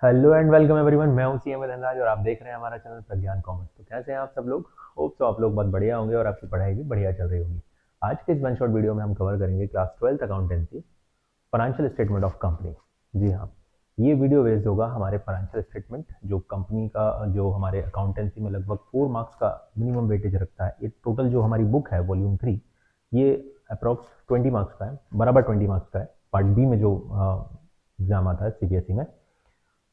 Hello and welcome everyone. मैं हूं CM Dhanraj और आप देख रहे हैं हमारा चैनल प्रज्ञान कॉमर्स। तो कैसे हैं आप सब लोग? होप तो आप लोग बहुत बढ़िया होंगे और आपकी पढ़ाई भी बढ़िया चल रही होगी। आज के इस वन शॉट वीडियो में हम कवर करेंगे class 12th accountancy financial statement of company. जी हाँ, ये वीडियो बेस्ड होगा हमारे फाइनेंशियल स्टेटमेंट जो कंपनी का जो हमारे अकाउंटेंसी में लगभग 4 मार्क्स का मिनिमम वेटेज रखता है। ये टोटल जो हमारी बुक है वॉल्यूम 3, ये अप्रॉक्स 20 मार्क्स का है, बराबर 20 मार्क्स का है। पार्ट बी में जो एग्जाम आता है सीबीएसई में,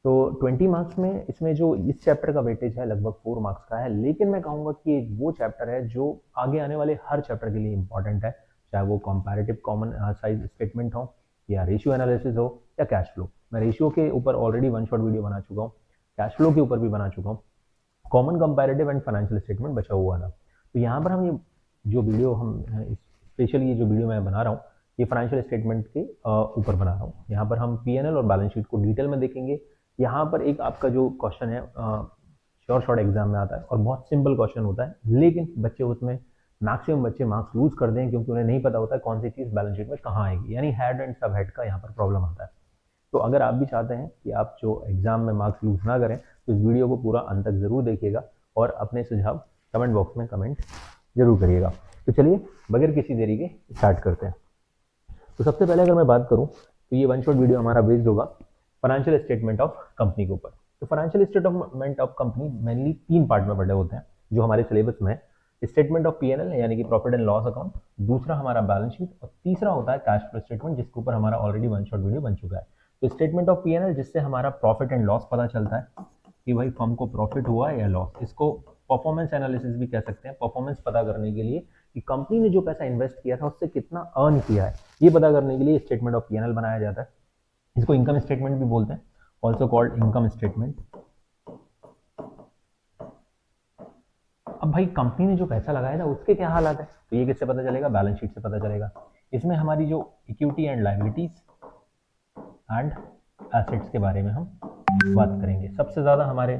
तो 20 मार्क्स में इसमें जो इस चैप्टर का वेटेज है लगभग 4 मार्क्स का है। लेकिन मैं कहूँगा कि ये वो चैप्टर है जो आगे आने वाले हर चैप्टर के लिए इंपॉर्टेंट है, चाहे वो कंपैरेटिव कॉमन साइज स्टेटमेंट हो या रेशियो एनालिसिस हो या कैश फ्लो। मैं रेशियो के ऊपर ऑलरेडी वन शॉट वीडियो बना चुका हूँ, कैश फ्लो के ऊपर भी बना चुका हूँ, common comparative and financial statement बचा हुआ था। तो यहाँ पर हम ये जो वीडियो हम स्पेशली ये जो वीडियो मैं बना रहा हूँ ये फाइनेंशियल स्टेटमेंट के ऊपर बना रहा हूँ। यहाँ पर हम पीएनएल और बैलेंस शीट को डिटेल में देखेंगे। यहाँ पर एक आपका जो क्वेश्चन है शॉर्ट एग्जाम में आता है और बहुत सिंपल क्वेश्चन होता है, लेकिन बच्चे उसमें मैक्सिमम बच्चे मार्क्स लूज कर दें क्योंकि उन्हें नहीं पता होता है कौन सी चीज़ बैलेंस शीट में कहाँ आएगी, यानी हेड एंड सब हेड का यहाँ पर प्रॉब्लम आता है। तो अगर आप भी चाहते हैं कि आप जो एग्जाम में मार्क्स लूज ना करें तो इस वीडियो को पूरा अंत तक जरूर देखिएगा और अपने सुझाव कमेंट बॉक्स में कमेंट जरूर करिएगा। तो चलिए बगैर किसी देरी के स्टार्ट करते हैं। तो सबसे पहले अगर मैं बात करूं तो ये वन शॉट वीडियो हमारा बेस्ड होगा फाइनेंशियल स्टेटमेंट ऑफ कंपनी के ऊपर। तो financial statement of company mainly 3 part में बटे होते हैं जो हमारे सिलेबस में है। स्टेटमेंट ऑफ पीएनएल यानी कि प्रॉफिट एंड लॉस अकाउंट, दूसरा हमारा बैलेंस शीट और तीसरा होता है कैश फ्लो स्टेटमेंट जिसके ऊपर हमारा ऑलरेडी वन शॉट वीडियो बन चुका है। तो स्टेटमेंट ऑफ पीएनएल जिससे हमारा प्रॉफिट एंड लॉस पता चलता है कि भाई फर्म को प्रॉफिट हुआ या लॉस। इसको परफॉर्मेंस एनालिसिस भी कह सकते हैं, परफॉर्मेंस पता करने के लिए कि कंपनी ने जो पैसा इन्वेस्ट किया था उससे कितना अर्न किया है ये पता करने के लिए स्टेटमेंट ऑफ पीएनएल बनाया जाता है। इसको इनकम स्टेटमेंट भी बोलते हैं, ऑल्सो कॉल्ड इनकम स्टेटमेंट। अब भाई कंपनी ने जो पैसा लगाया था उसके क्या हालात है तो ये किससे पता चलेगा? बैलेंस शीट से पता चलेगा। इसमें हमारी जो equity and liabilities and assets के बारे में हम बात करेंगे। सबसे ज़्यादा हमारे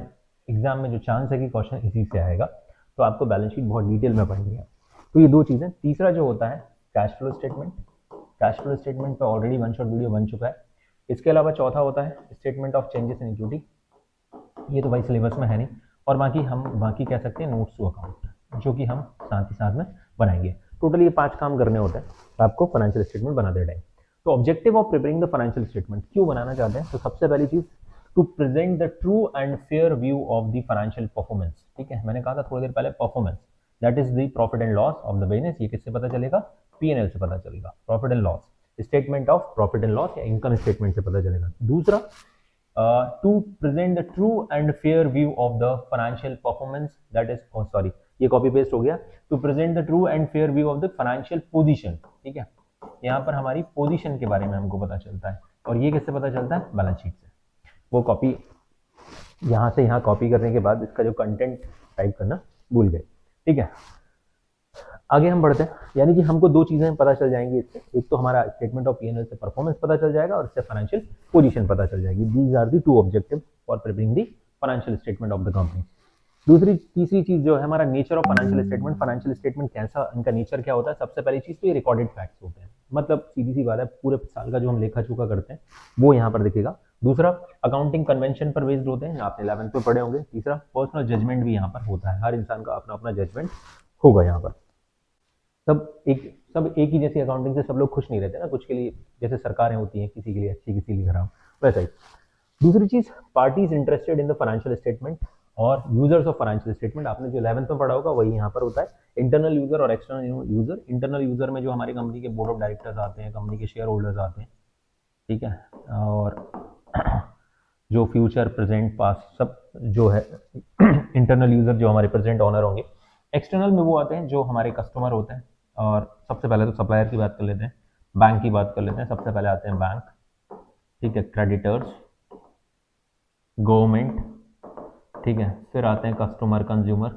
एग्जाम में जो चांस है कि क्वेश्चन इसी से आएगा, तो आपको बैलेंस शीट बहुत डिटेल में पढ़नी है। तो ये दो चीज़ें। तीसरा जो होता है cash flow statement, cash flow statement पे ऑलरेडी वन शॉट वीडियो बन चुका है। इसके अलावा चौथा होता है statement of changes in equity, ये तो भाई सिलेबस में है नहीं, और बाकी कह सकते हैं नोट्स टू अकाउंट जो कि हम साथ ही साथ में बनाएंगे। टोटली ये 5 काम करने होते हैं आपको फाइनेंशियल स्टेटमेंट बनाते टाइम। तो objective of preparing the financial statement क्यों बनाना चाहते हैं? तो सबसे पहली चीज to present the true and fair view of the financial performance. ठीक है, मैंने कहा था थोड़ी देर पहले performance, that is the profit and loss of the business. ये किससे पता चलेगा? पीएनएल से पता चलेगा। Profit and loss, statement of profit and loss या इनकम स्टेटमेंट से पता चलेगा। दूसरा, to present the true and fair view of the financial performance, that is sorry ये कॉपी पेस्ट हो गया, to present the true and fair view of the financial position। ठीक है, यहाँ पर हमारी पोजीशन के बारे में हमको पता चलता है और ये किससे पता चलता है? बैलेंस शीट से। वो कॉपी यहाँ से यहाँ कॉपी करने के बाद इसका जो कंटेंट टाइप करना भूल गए। ठीक है, आगे हम बढ़ते हैं, यानी कि हमको दो चीजें पता चल जाएंगी इससे। एक तो हमारा स्टेटमेंट ऑफ पीएनएल से परफॉर्मेंस पता चल जाएगा और इससे फाइनेंशियल पोजीशन पता चल जाएगी। These are the two objective for preparing the financial statement of the company. तीसरी चीज जो है हमारा nature of financial statement. Financial statement कैसा, इनका नेचर क्या होता है? सबसे पहली चीज तो ये रिकॉर्डेड फैक्ट्स होते हैं, मतलब सीधी सी बात है पूरे साल का जो हम लेखा जोखा करते हैं वो यहाँ पर दिखेगा। दूसरा, अकाउंटिंग कन्वेंशन पर बेस्ड होते हैं, आपने 11th में पढ़े होंगे। तीसरा, पर्सनल जजमेंट भी यहाँ पर होता है, हर इंसान का अपना अपना जजमेंट होगा यहाँ पर। सब एक ही जैसी अकाउंटिंग से सब लोग खुश नहीं रहते ना, कुछ के लिए जैसे सरकारें होती हैं, किसी के लिए अच्छी किसी के लिए खराब, वैसा ही। दूसरी चीज, parties interested in the financial statement और यूजर्स ऑफ फाइनेंशियल स्टेटमेंट। आपने जो 11th में पढ़ा होगा वही यहाँ पर होता है, इंटरनल यूजर और एक्सटर्नल यूजर। इंटरनल यूजर में जो हमारी कंपनी के बोर्ड ऑफ डायरेक्टर्स आते हैं, कंपनी के शेयर होल्डर्स आते हैं, ठीक है, और जो फ्यूचर प्रेजेंट पास सब जो है इंटरनल यूजर जो हमारे प्रेजेंट ऑनर होंगे। एक्सटर्नल में वो आते हैं जो हमारे कस्टमर होते हैं, और सबसे पहले तो सप्लायर की बात कर लेते हैं, बैंक की बात कर लेते हैं। सबसे पहले आते हैं बैंक, ठीक है, क्रेडिटर्स, गवर्नमेंट, ठीक है, फिर आते हैं कस्टमर, कंज्यूमर,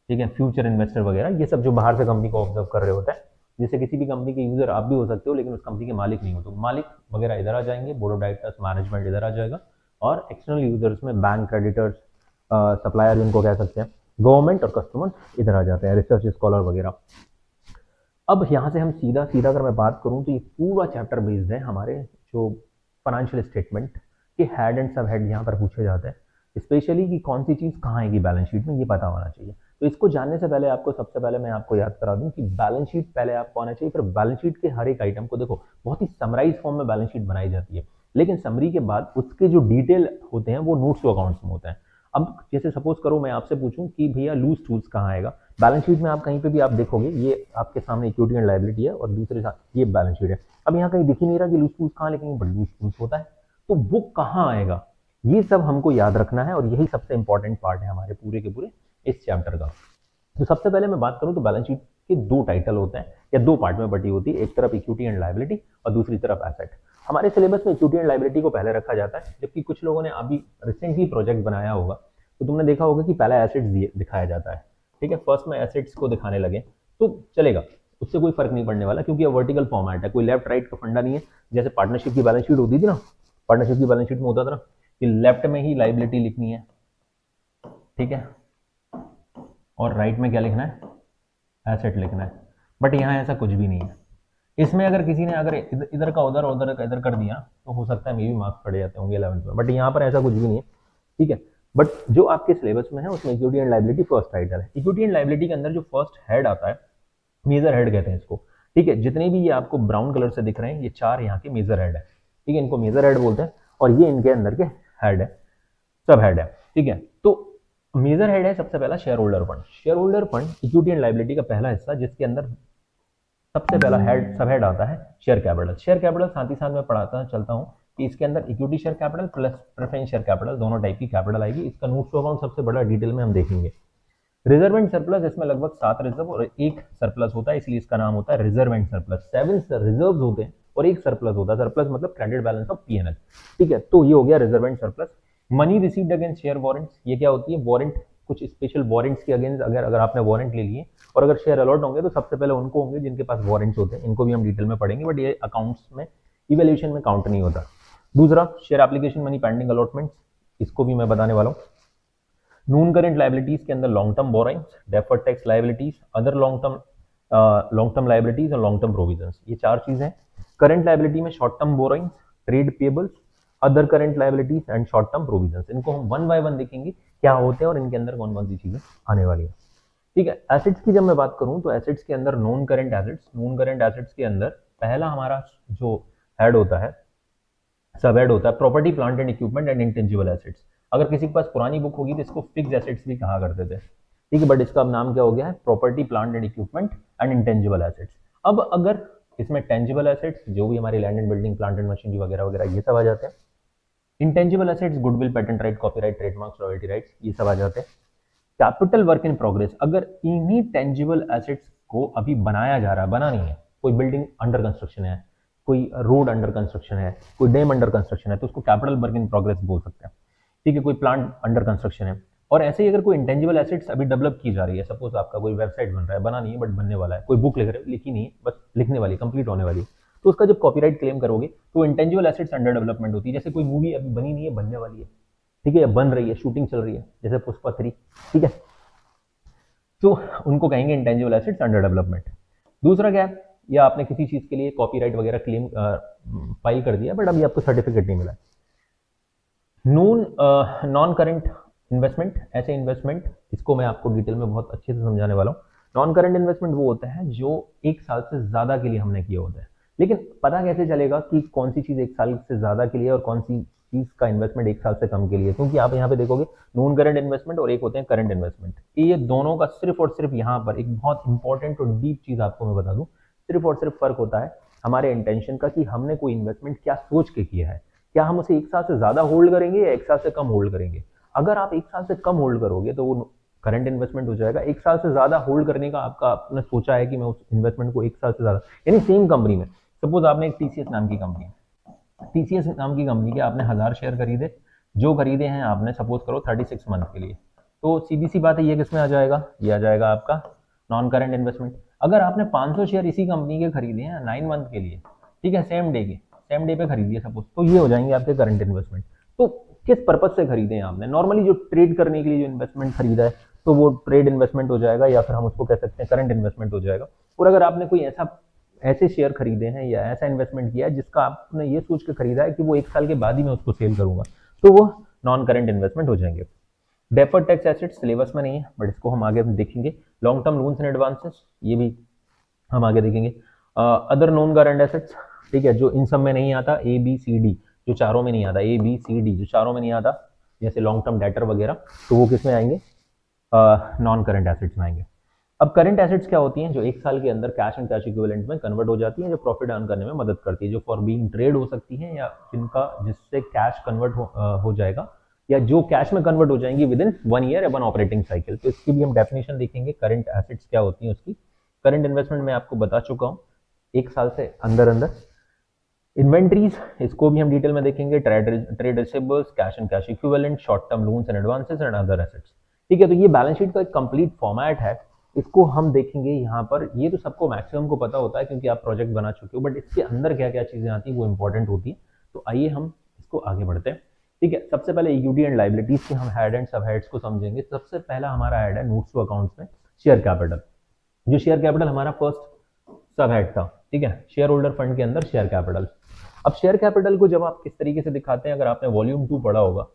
ठीक है, फ्यूचर इन्वेस्टर वगैरह। ये सब जो बाहर से कंपनी को ऑब्जर्व कर रहे होते हैं, जैसे किसी भी कंपनी के यूजर आप भी हो सकते हो लेकिन उस कंपनी के मालिक नहीं हो, तो मालिक वगैरह इधर आ जाएंगे, बोर्ड ऑफ डायरेक्टर्स, मैनेजमेंट इधर आ जाएगा। और एक्सटर्नल यूजर्स में बैंक, क्रेडिटर्स, सप्लायर जिनको कह सकते हैं, गवर्नमेंट और कस्टमर इधर आ जाते हैं, रिसर्च स्कॉलर वगैरह। अब यहाँ से हम सीधा सीधा अगर मैं बात करूँ तो ये पूरा चैप्टर बेस्ड है हमारे जो फाइनेंशियल स्टेटमेंट के हेड एंड सब हेड यहाँ पर पूछे जाते हैं, स्पेशली कि कौन सी चीज़ कहाँ आएगी बैलेंस शीट में, ये पता होना चाहिए। तो इसको जानने से पहले आपको सबसे पहले मैं आपको याद करा दूं कि बैलेंस शीट पहले आपको आना चाहिए। फिर बैलेंस शीट के हर एक आइटम को देखो, बहुत ही समराइज फॉर्म में बैलेंस शीट बनाई जाती है, लेकिन समरी के बाद उसके जो डिटेल होते हैं वो नोट्स टू अकाउंट्स में होते हैं। अब जैसे सपोज करो मैं आपसे पूछूं कि भैया लूज टूल्स कहाँ आएगा, बैलेंस शीट में आप कहीं पे भी आप देखोगे ये आपके सामने इक्विटी एंड लायबिलिटी है और दूसरे साथ ये बैलेंस शीट है। अब यहाँ कहीं दिख ही नहीं रहा कि लूज टूल्स कहाँ लिखेंगे, बट लूज टूल्स होता है, तो वो कहाँ आएगा, ये सब हमको याद रखना है और यही सबसे इंपॉर्टेंट पार्ट है हमारे पूरे के पूरे इस चैप्टर का। तो सबसे पहले मैं बात करूं तो बैलेंस शीट के दो टाइटल होते हैं या दो पार्ट में बटी होती है, एक तरफ इक्विटी एंड लायबिलिटी और दूसरी तरफ एसेट। हमारे सिलेबस में इक्विटी एंड लायबिलिटी को पहले रखा जाता है, जबकि कुछ लोगों ने अभी रिसेंटली प्रोजेक्ट बनाया होगा तो तुमने देखा होगा कि पहला एसेट्स दिखाया जाता है, ठीक है, फर्स्ट में एसेट्स को दिखाने लगे तो चलेगा, उससे कोई फर्क नहीं पड़ने वाला क्योंकि ये वर्टिकल फॉर्मेट है, कोई लेफ्ट राइट का फंडा नहीं है। जैसे पार्टनरशिप की बैलेंस शीट होती थी ना, पार्टनरशिप की बैलेंस शीट में होता था ना कि लेफ्ट में ही लायबिलिटी लिखनी है, ठीक है, और राइट में क्या लिखना है, एसेट लिखना है। बट यहाँ ऐसा कुछ भी नहीं है। इसमें अगर किसी ने अगर इधर का उधर उधर का इधर कर दिया तो हो सकता है मे भी मार्क्स पड़े जाते होंगे 11th में, बट यहाँ पर ऐसा कुछ भी नहीं है, ठीक है। बट जो आपके सिलेबस में है उसमें equity and liability first title है। इक्विटी एंड लायबिलिटी के अंदर जो फर्स्ट हेड आता है, मेजर हेड कहते हैं इसको, ठीक है। जितने भी ये आपको ब्राउन कलर से दिख रहे हैं ये चार यहाँ के मेजर हेड है, ठीक है, इनको मेजर हेड बोलते हैं और ये इनके अंदर के हेड है, सब हेड है, ठीक है। तो मेजर हेड है सबसे पहला share holder fund. Share holder fund equity and liability का पहला हिस्सा, जिसके अंदर सबसे पहला हेड सब हेड आता है शेयर कैपिटल। शेयर कैपिटल साथ ही साथ मैं पढ़ाता चलता हूँ कि इसके अंदर equity share capital plus preference share capital दोनों टाइप की कैपिटल आएगी। इसका नोट्स टू अकाउंट सबसे बड़ा डिटेल में हम देखेंगे। रिजर्व एंड सरप्लस, इसमें लगभग 7 रिजर्व और एक सरप्लस होता है, इसलिए इसका नाम होता है रिजर्व एंड सरप्लस। 7 रिजर्व होते हैं और एक सरप्लस होता है, सरप्लस मतलब क्रेडिट बैलेंस ऑफ पीएनएल, ठीक है। तो ये हो गया reserve and surplus. Money received against share warrants, ये क्या होती है, वारंट, कुछ स्पेशल वारंट्स के अगेंस्ट अगर आपने वारंट ले लिए और अगर शेयर अलॉट होंगे तो सबसे पहले उनको होंगे जिनके पास वारंट्स होते हैं, इनको भी हम डिटेल में पढ़ेंगे, बट ये अकाउंट्स में इवैल्यूएशन में काउंट नहीं होता। दूसरा share application money pending allotments, इसको भी मैं बताने वाला हूँ। नॉन करेंट लायबिलिटीज के अंदर long term borrowings, deferred tax liabilities, other long term liabilities और लॉन्ग टर्म प्रोविजंस, ये चार चीजें हैं। करंट लायबिलिटी में short term borrowings, trade payables, other current liabilities and short term provisions, इनको हम वन बाय वन देखेंगे क्या होते हैं और इनके अंदर कौन कौन सी चीजें आने वाली है, ठीक है। एसेट्स की जब मैं बात करूं तो एसेट्स के अंदर non current assets, non current assets के अंदर पहला हमारा जो हेड होता है, सब हेड होता है property plant and equipment and intangible assets. अगर किसी के पास पुरानी बुक होगी तो इसको फिक्स एसेट्स भी कहा करते थे, ठीक है, बट इसका अब नाम क्या हो गया है, property plant and equipment and intangible assets. अब अगर इसमें टेंजिबल एसेट्स जो भी हमारी land and building, plant and machinery वगैरह वगैरह ये सब आ जाते हैं। Intangible assets goodwill, patent right, copyright, trademarks, royalty rights, ये सब आ जाते हैं। कैपिटल वर्क इन प्रोग्रेस, अगर इन्हीं टेंजिबल एसेट्स को अभी बनाया जा रहा है, बना नहीं है, कोई बिल्डिंग अंडर कंस्ट्रक्शन है, कोई रोड अंडर कंस्ट्रक्शन है, कोई डैम अंडर कंस्ट्रक्शन है, तो उसको कैपिटल वर्क इन प्रोग्रेस बोल सकते हैं, ठीक है। कोई प्लांट अंडर कंस्ट्रक्शन है, और ऐसे ही अगर कोई इंटेंजिबल एसेट्स अभी डेवलप की जा रही है, सपोज आपका कोई वेबसाइट बन रहा है, बना नहीं है बट बनने वाला है, कोई बुक लिखी नहीं है बस लिखने वाली, कंप्लीट होने वाली है, तो उसका जब कॉपीराइट क्लेम करोगे तो इंटेंजिबल एसेट्स अंडर डेवलपमेंट होती है। जैसे कोई मूवी अभी बनी नहीं है, बनने वाली है, ठीक है, बन रही है, शूटिंग चल रही है, जैसे पुष्पा 3, ठीक है, तो उनको कहेंगे इंटेंजिबल एसेट्स अंडर डेवलपमेंट। दूसरा क्या है, या आपने किसी चीज के लिए कॉपीराइट वगैरह क्लेम फाइल कर दिया बट अभी आपको सर्टिफिकेट नहीं मिला। नॉन करंट इन्वेस्टमेंट, ऐसे इन्वेस्टमेंट, इसको मैं आपको डिटेल में बहुत अच्छे से समझाने वाला हूँ। नॉन करंट इन्वेस्टमेंट वो होता है जो एक साल से ज्यादा के लिए हमने किया होता है, लेकिन पता कैसे चलेगा कि कौन सी चीज एक साल से ज्यादा के लिए और कौन सी चीज का इन्वेस्टमेंट एक साल से कम के लिए, क्योंकि आप यहाँ पे देखोगे नॉन करंट इन्वेस्टमेंट और एक होते हैं करंट इन्वेस्टमेंट, ये दोनों का सिर्फ और सिर्फ यहाँ पर एक बहुत इंपॉर्टेंट और डीप चीज आपको मैं बता दूं, सिर्फ और सिर्फ फर्क होता है हमारे इंटेंशन का कि हमने कोई इन्वेस्टमेंट क्या सोच के किया है, क्या हम उसे एक साल से ज्यादा होल्ड करेंगे या एक साल से कम होल्ड करेंगे। अगर आप एक साल से कम होल्ड करोगे तो वो करंट इन्वेस्टमेंट हो जाएगा। एक साल से ज्यादा होल्ड करने का आपने सोचा है कि मैं उस इन्वेस्टमेंट को एक साल से ज्यादा, यानी सेम कंपनी में, सपोज आपने एक टीसीएस नाम की कंपनी है, टीसीएस नाम की कंपनी के आपने 1000 शेयर खरीदे, जो खरीदे हैं आपने सपोज करो 36 मंथ के लिए, तो सीधी सी बात है ये किस में आ जाएगा, ये आ जाएगा आपका नॉन करंट इन्वेस्टमेंट। अगर आपने 500 शेयर इसी कंपनी के खरीदे हैं 9 मंथ के लिए, ठीक है, सेम डे पे खरीदिए सपोज, तो ये हो जाएंगे आपके करंट इन्वेस्टमेंट। तो किस पर्पज से खरीदे हैं आपने, नॉर्मली जो ट्रेड करने के लिए जो इन्वेस्टमेंट खरीदा है तो वो ट्रेड इन्वेस्टमेंट हो जाएगा, या फिर हम उसको कह सकते हैं करंट इन्वेस्टमेंट हो जाएगा। और अगर आपने कोई ऐसा ऐसे शेयर खरीदे हैं या ऐसा इन्वेस्टमेंट किया है जिसका आपने ये सोच के खरीदा है कि वो 1 साल के बाद ही मैं उसको सेल करूंगा, तो वो नॉन करंट इन्वेस्टमेंट हो जाएंगे। डेफर्ड टैक्स एसेट्स सिलेबस में नहीं है, बट इसको हम आगे देखेंगे। Long term loans and advances, ये भी हम आगे देखेंगे। अदर नॉन करंट एसेट्स, ठीक है, जो इन सब में नहीं आता, ए बी सी डी, जो चारों में नहीं आता, ए बी सी डी जो चारों में नहीं आता, जैसे लॉन्ग टर्म डेटर वगैरह, तो वो किस में आएंगे, नॉन करंट एसेट्स में आएंगे। अब करंट एसेट्स क्या होती हैं, जो 1 साल के अंदर कैश एंड कैश इक्विवेलेंट में कन्वर्ट हो जाती हैं, जो प्रॉफिट अर्न करने में मदद करती है, जो फॉर बीइंग ट्रेड हो सकती हैं, या जिनका जिससे कैश कन्वर्ट हो जाएगा, या जो कैश में कन्वर्ट हो जाएंगी with in 1 year upon operating cycle. तो इसकी भी हम डेफिनेशन देखेंगे, करंट एसेट्स क्या होती हैं उसकी। करंट इन्वेस्टमेंट मैं आपको बता चुका हूँ, 1 साल से अंदर अंदर। इन्वेंट्रीज, इसको भी हम डिटेल में देखेंगे। Trade receivables, cash and cash equivalent, short term loans and advances and other assets. ठीक है, तो ये बैलेंस शीट का एक कंप्लीट फॉर्मेट है, इसको हम देखेंगे यहाँ पर। ये तो सबको मैक्सिमम को पता होता है क्योंकि आप प्रोजेक्ट बना चुके हो, बट इसके अंदर क्या क्या चीजें आती हैं वो इंपॉर्टेंट होती है। तो आइए हम इसको आगे बढ़ते हैं। ठीक है, सबसे पहले इक्विटी एंड लाइबिलिटीज के हम हेड एंड सब हेड्स को समझेंगे। सबसे पहला हमारा हेड है नोट्स टू अकाउंट्स में शेयर कैपिटल। जो शेयर कैपिटल हमारा फर्स्ट सब हेड था, ठीक है, शेयर होल्डर फंड के अंदर शेयर कैपिटल। अब शेयर कैपिटल को जब आप किस तरीके से दिखाते हैं, अगर आपने वॉल्यूम 2 पढ़ा होगा,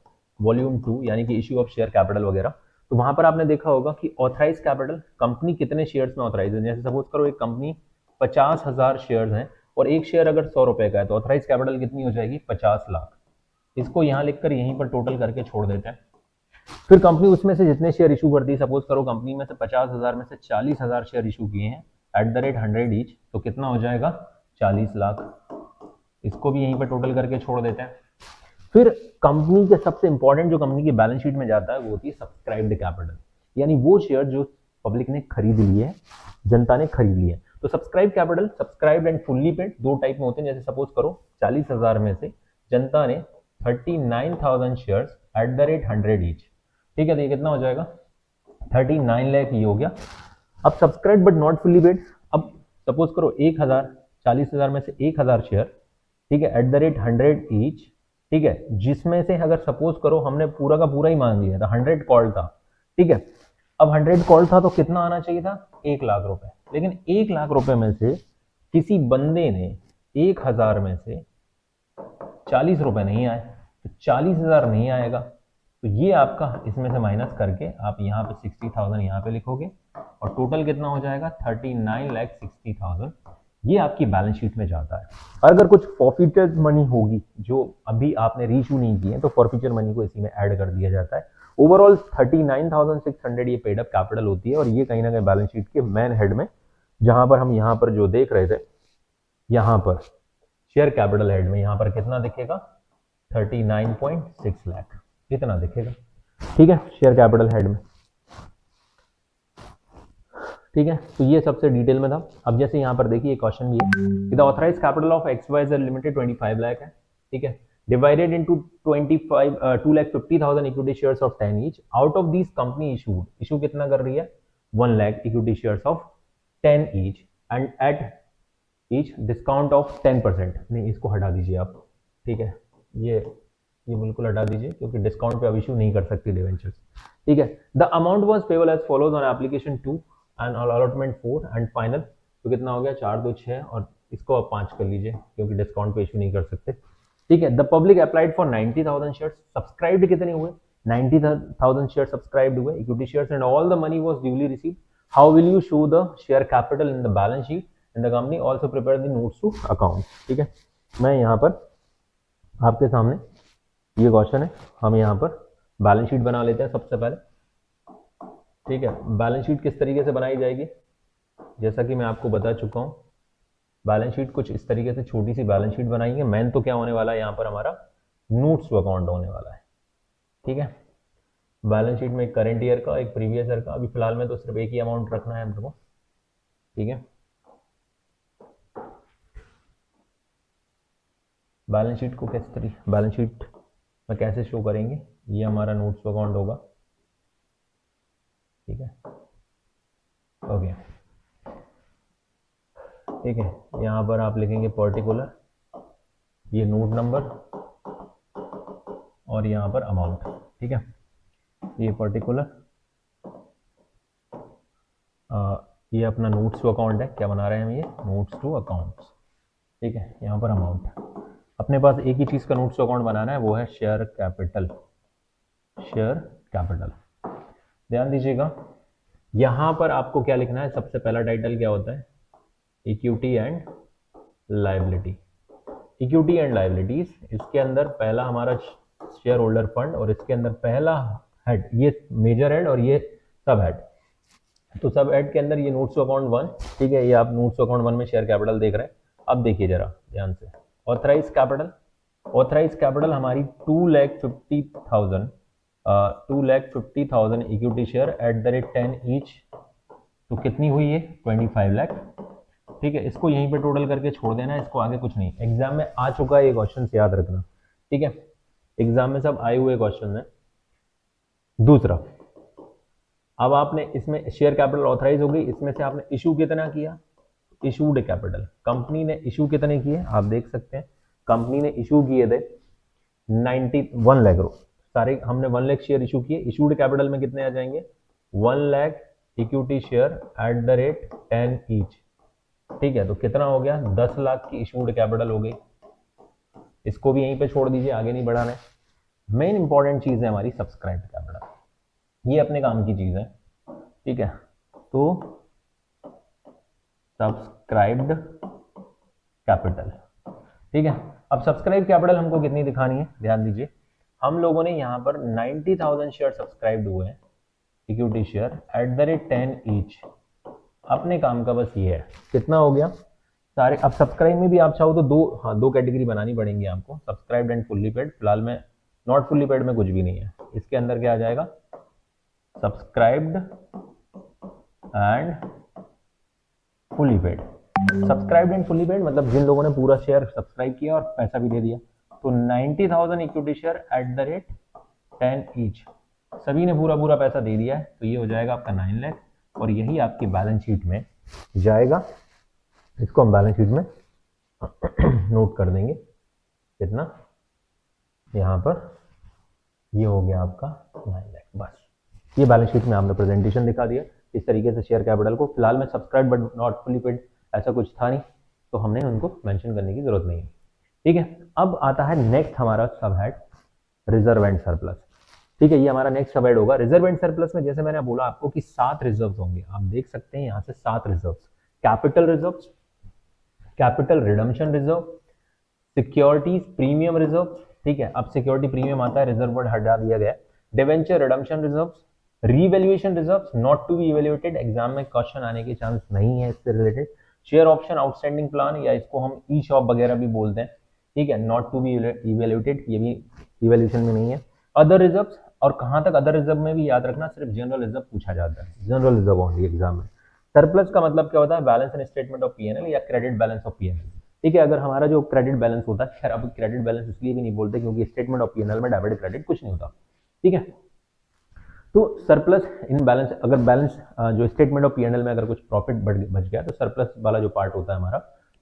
वॉल्यूम 2 यानी कि इश्यू ऑफ शेयर कैपिटल वगैरह, तो वहां पर आपने देखा होगा कि ऑथराइज कैपिटल, कंपनी कितने शेयर्स में ऑथराइज है। जैसे सपोज करो एक कंपनी 50,000 शेयर्स हैं और एक शेयर अगर 100 रुपए का है, तो ऑथराइज कैपिटल कितनी हो जाएगी, 50 लाख। इसको यहाँ लिखकर यहीं पर टोटल करके छोड़ देते हैं। फिर कंपनी उसमें से जितने शेयर इशू करती है, सपोज करो कंपनी में से 50,000 में से 40,000 शेयर इशू किए हैं एट द रेट 100 ईच, तो कितना हो जाएगा, 40 लाख। इसको भी यहीं पर टोटल करके छोड़ देते हैं। फिर कंपनी के सबसे इंपॉर्टेंट जो कंपनी की बैलेंस शीट में जाता है वो होती है सब्सक्राइब्ड कैपिटल, यानी वो शेयर जो पब्लिक ने खरीद लिए है, जनता ने खरीद लिए। तो subscribe capital, subscribed and fully paid, दो टाइप में होते हैं। जैसे सपोज करो 40,000 में से जनता ने 39,000 shares at the rate 100 each, ठीक है, तो ये कितना हो जाएगा, 39 लाख ये हो गया। अब subscribe but not fully paid, अब सपोज करो 1,000, 40,000 में से 1,000 शेयर, ठीक है, एट द रेट 100 ईच, ठीक है, जिसमें से अगर सपोज करो हमने पूरा का पूरा ही मान लिया था, 100 कॉल था, ठीक है। अब 100 कॉल था तो कितना आना चाहिए था, 1 लाख रुपए, लेकिन 1 लाख रुपए में से किसी बंदे ने 1,000 में से 40 रुपए नहीं आए, तो 40,000 नहीं आएगा, तो ये आपका इसमें से माइनस करके आप यहाँ पे 60,000 यहाँ पे लिखोगे और टोटल कितना हो जाएगा, 39,60,000। ये आपकी बैलेंस शीट में जाता है। और अगर कुछ फॉरफीचर मनी होगी जो अभी आपने रीइशू नहीं की है, तो फॉरफीचर मनी को इसी में ऐड कर दिया जाता है। ओवरऑल 39,600 ये पेड अप कैपिटल होती है, और ये कहीं ना कहीं बैलेंस शीट के मेन हेड में, जहां पर हम यहाँ पर जो देख रहे थे, यहाँ पर शेयर कैपिटल हेड में यहाँ पर कितना दिखेगा, 39.6 लाख इतना दिखेगा, ठीक है, शेयर कैपिटल हेड में। ठीक है, तो ये सबसे डिटेल में था। अब जैसे यहाँ पर देखिए क्वेश्चन भी है कि the authorise capital of XYZ limited 25 lakh है, ठीक है, divided into 2,50,000 equity shares of 10 each. Out of this company issue कितना कर रही है, 1 lakh equity shares of 10 each and at each discount of 10%। नहीं, इसको हटा दीजिए आप, ठीक है, ये बिल्कुल हटा दीजिए क्योंकि डिस्काउंट पे अब इशू नहीं कर सकती डिवेंचर्स, ठीक है। The amount was payable as follows on application 2 and allotment 4 and final, तो कितना हो गया, 4 2 6, और इसको आप 5 कर लीजिए क्योंकि डिस्काउंट पे इशू नहीं कर सकते, ठीक है। The public applied for 90,000 shares, subscribed कितने हुए, 90,000 शेयर सब्सक्राइब्ड हुए equity shares, and all the money was duly received. How will you show the share capital in the balance sheet and the company also prepare the notes to account, ठीक है। मैं यहाँ पर आपके सामने ये question है, हम यहाँ पर बैलेंस शीट बना लेते हैं सबसे पहले, ठीक है। बैलेंस शीट किस तरीके से बनाई जाएगी, जैसा कि मैं आपको बता चुका हूँ, बैलेंस शीट कुछ इस तरीके से छोटी सी बैलेंस शीट बनाएंगे। मेन तो क्या होने वाला है यहाँ पर, हमारा नोट्स टू अकाउंट होने वाला है, ठीक है। बैलेंस शीट में एक करंट ईयर का, एक प्रीवियस ईयर का, अभी फिलहाल में तो सिर्फ एक ही अमाउंट रखना है हमको, ठीक है। बैलेंस शीट को किस तरीके, बैलेंस शीट में कैसे शो करेंगे, ये हमारा नोट्स टू अकाउंट होगा, ठीक है, ओके, ठीक है। यहाँ पर आप लिखेंगे पर्टिकुलर, ये नोट नंबर, और यहाँ पर अमाउंट, ठीक है, ये पर्टिकुलर ये अपना नोट्स टू अकाउंट है, क्या बना रहे हैं हम, ये नोट्स टू अकाउंट्स, ठीक है। यहाँ पर अमाउंट, अपने पास एक ही चीज़ का नोट्स टू अकाउंट बनाना है, वो है शेयर कैपिटल। शेयर कैपिटल, ध्यान दीजिएगा, यहाँ पर आपको क्या लिखना है, सबसे पहला टाइटल क्या होता है, equity and liability. Equity and liabilities, इसके अंदर पहला हमारा शेयर होल्डर फंड, और इसके अंदर पहला हेड, ये मेजर हेड और ये सब हेड। तो सब हेड के अंदर ये नोट्स टू अकाउंट 1, ठीक है, ये आप नोट्स टू अकाउंट 1 में शेयर कैपिटल देख रहे हैं। अब देखिए जरा ध्यान से, ऑथराइज कैपिटल, ऑथराइज कैपिटल हमारी 2,50,000 equity share at the rate 10 each, तो कितनी हुई है, 25 लाख, ठीक है। इसको यहीं पे टोटल करके छोड़ देना, इसको आगे कुछ नहीं, एग्जाम में आ चुका है ये क्वेश्चन, याद रखना, ठीक है, एग्जाम में सब आए हुए क्वेश्चन है। दूसरा, अब आपने इसमें शेयर कैपिटल ऑथराइज हो गई, इसमें से आपने इशू कितना किया, इशूड कैपिटल, कंपनी ने इशू कितने किए आप देख सकते हैं, कंपनी ने इशू किए थे 91 लाख रुपए, सारे हमने 1 लाख शेयर इशू किए, इशूड कैपिटल में कितने आ जाएंगे, 1 lakh equity share at the rate 10 each, ठीक है, तो कितना हो गया, 10 लाख की इशूड कैपिटल हो गई। इसको भी यहीं पे छोड़ दीजिए, आगे नहीं बढ़ाना है। मेन इंपॉर्टेंट चीज है हमारी सब्सक्राइब कैपिटल, ये अपने काम की चीज है, ठीक है। तो सब्सक्राइब्ड कैपिटल, ठीक है। अब सब्सक्राइब कैपिटल हमको कितनी दिखानी है, ध्यान दीजिए, हम लोगों ने यहाँ पर 90,000 शेयर सब्सक्राइब्ड हुए हैं equity share at the rate 10 each, अपने काम का बस ये है, कितना हो गया सारे। अब सब्सक्राइब में भी आप चाहो तो दो कैटेगरी बनानी पड़ेंगी आपको, सब्सक्राइब्ड एंड फुल्ली पेड, फिलहाल में नॉट फुल्ली पेड में कुछ भी नहीं है, इसके अंदर क्या आ जाएगा, subscribed and fully paid. Subscribed and fully paid मतलब जिन लोगों ने पूरा शेयर सब्सक्राइब किया और पैसा भी दे दिया, तो 90,000 equity share at the rate 10 each, सभी ने पूरा पूरा पैसा दे दिया है, तो ये हो जाएगा आपका 9 लाख, और यही आपकी बैलेंस शीट में जाएगा। इसको हम बैलेंस शीट में नोट कर देंगे, कितना, यहाँ पर ये हो गया आपका 9 लाख, बस ये बैलेंस शीट में हमने प्रेजेंटेशन दिखा दिया इस तरीके से शेयर कैपिटल को। फिलहाल में subscribe but not fully paid ऐसा कुछ था नहीं, तो हमने उनको मेंशन करने की जरूरत नहीं है, ठीक है। अब आता है नेक्स्ट हमारा सब हेड, रिजर्व एंड सरप्लस, ठीक है, ये हमारा नेक्स्ट सब हेड होगा। रिजर्व एंड सरप्लस में जैसे मैंने बोला आपको कि 7 रिजर्व होंगे, आप देख सकते हैं यहाँ से 7 reserve, capital reserve, capital redemption reserve, securities premium reserve, ठीक है, अब सिक्योरिटी प्रीमियम आता है, रिजर्व वर्ड हटा दिया गया, debenture redemption reserve, revaluation reserve not to be evaluated, exam में क्वेश्चन आने के चांस नहीं है इससे related, share option outstanding plan, या इसको हम ई शॉप वगैरह भी बोलते हैं, ठीक है, नॉट टू बी इवैल्यूएटेड, ये भी इवैल्यूएशन में नहीं है। अदर रिजर्व्स, और कहां तक अदर रिजर्व में भी याद रखना, सिर्फ जनरल रिजर्व पूछा जाता है, जनरल रिजर्व ओनली एग्जाम में। सरप्लस का मतलब क्या होता है, balance and statement of PNL या क्रेडिट बैलेंस ऑफ पीएनएल, ठीक है। अगर हमारा जो क्रेडिट बैलेंस होता है, खैर अब क्रेडिट बैलेंस इसलिए भी नहीं बोलते क्योंकि स्टेटमेंट ऑफ पीएनएल में डेबिट क्रेडिट कुछ नहीं होता, ठीक है। तो सरप्लस इन बैलेंस, अगर बैलेंस जो स्टेटमेंट ऑफ पीएनएल में अगर कुछ प्रॉफिट बच गया, तो सरप्लस वाला जो पार्ट होता है हमारा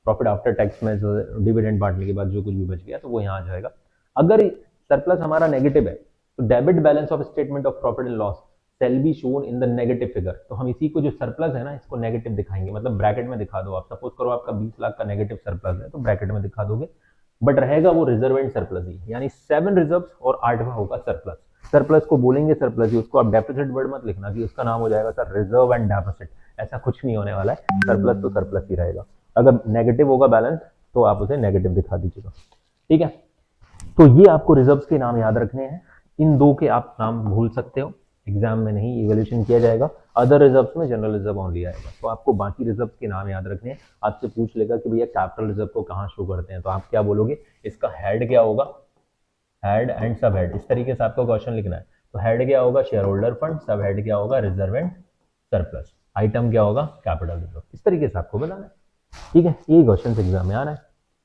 प्रॉफिट आफ्टर टैक्स में, जो डिविडेंड बांटने के बाद जो कुछ भी बच गया, तो वो यहाँ आ जाएगा। अगर सरप्लस हमारा नेगेटिव है, तो debit balance of statement of profit and loss shall be shown in the negative figure, तो हम इसी को जो सरप्लस है ना, इसको नेगेटिव दिखाएंगे, मतलब ब्रैकेट में दिखा दो आप, सपोज करो आपका 20 लाख का नेगेटिव सरप्लस है, तो ब्रैकेट में दिखा दोगे, बट रहेगा वो रिजर्व एंड सरप्लस ही, यानी 7 रिजर्व्स और 8वां होगा सरप्लस। सरप्लस को बोलेंगे सरप्लस ही, उसको आप डेफिसिट वर्ड मत लिखना कि उसका नाम हो जाएगा सर रिजर्व एंड डेफिसिट, ऐसा कुछ नहीं होने वाला है, सरप्लस तो सरप्लस ही रहेगा। अगर नेगेटिव होगा बैलेंस तो आप उसे नेगेटिव दिखा दीजिएगा, ठीक है। तो ये आपको रिजर्व्स के नाम याद रखने हैं, इन दो के आप नाम भूल सकते हो, एग्जाम में नहीं इवैल्यूएशन किया जाएगा, अदर रिजर्व्स में जनरल रिजर्व ओनली आएगा, तो आपको बाकी रिजर्व्स के नाम याद रखने हैं। आपसे पूछ लेगा कि भैया कैपिटल रिजर्व को कहाँ शो करते हैं, तो आप क्या बोलोगे, इसका हेड क्या होगा, हेड एंड सब हेड, इस तरीके से आपको क्वेश्चन लिखना है। तो हेड क्या होगा, शेयर होल्डर फंड, सब हेड क्या होगा, रिजर्व एंड सरप्लस, आइटम क्या होगा, कैपिटल रिजर्व, इस तरीके से आपको बताना है, ठीक है। ये क्वेश्चन एग्जाम में आना है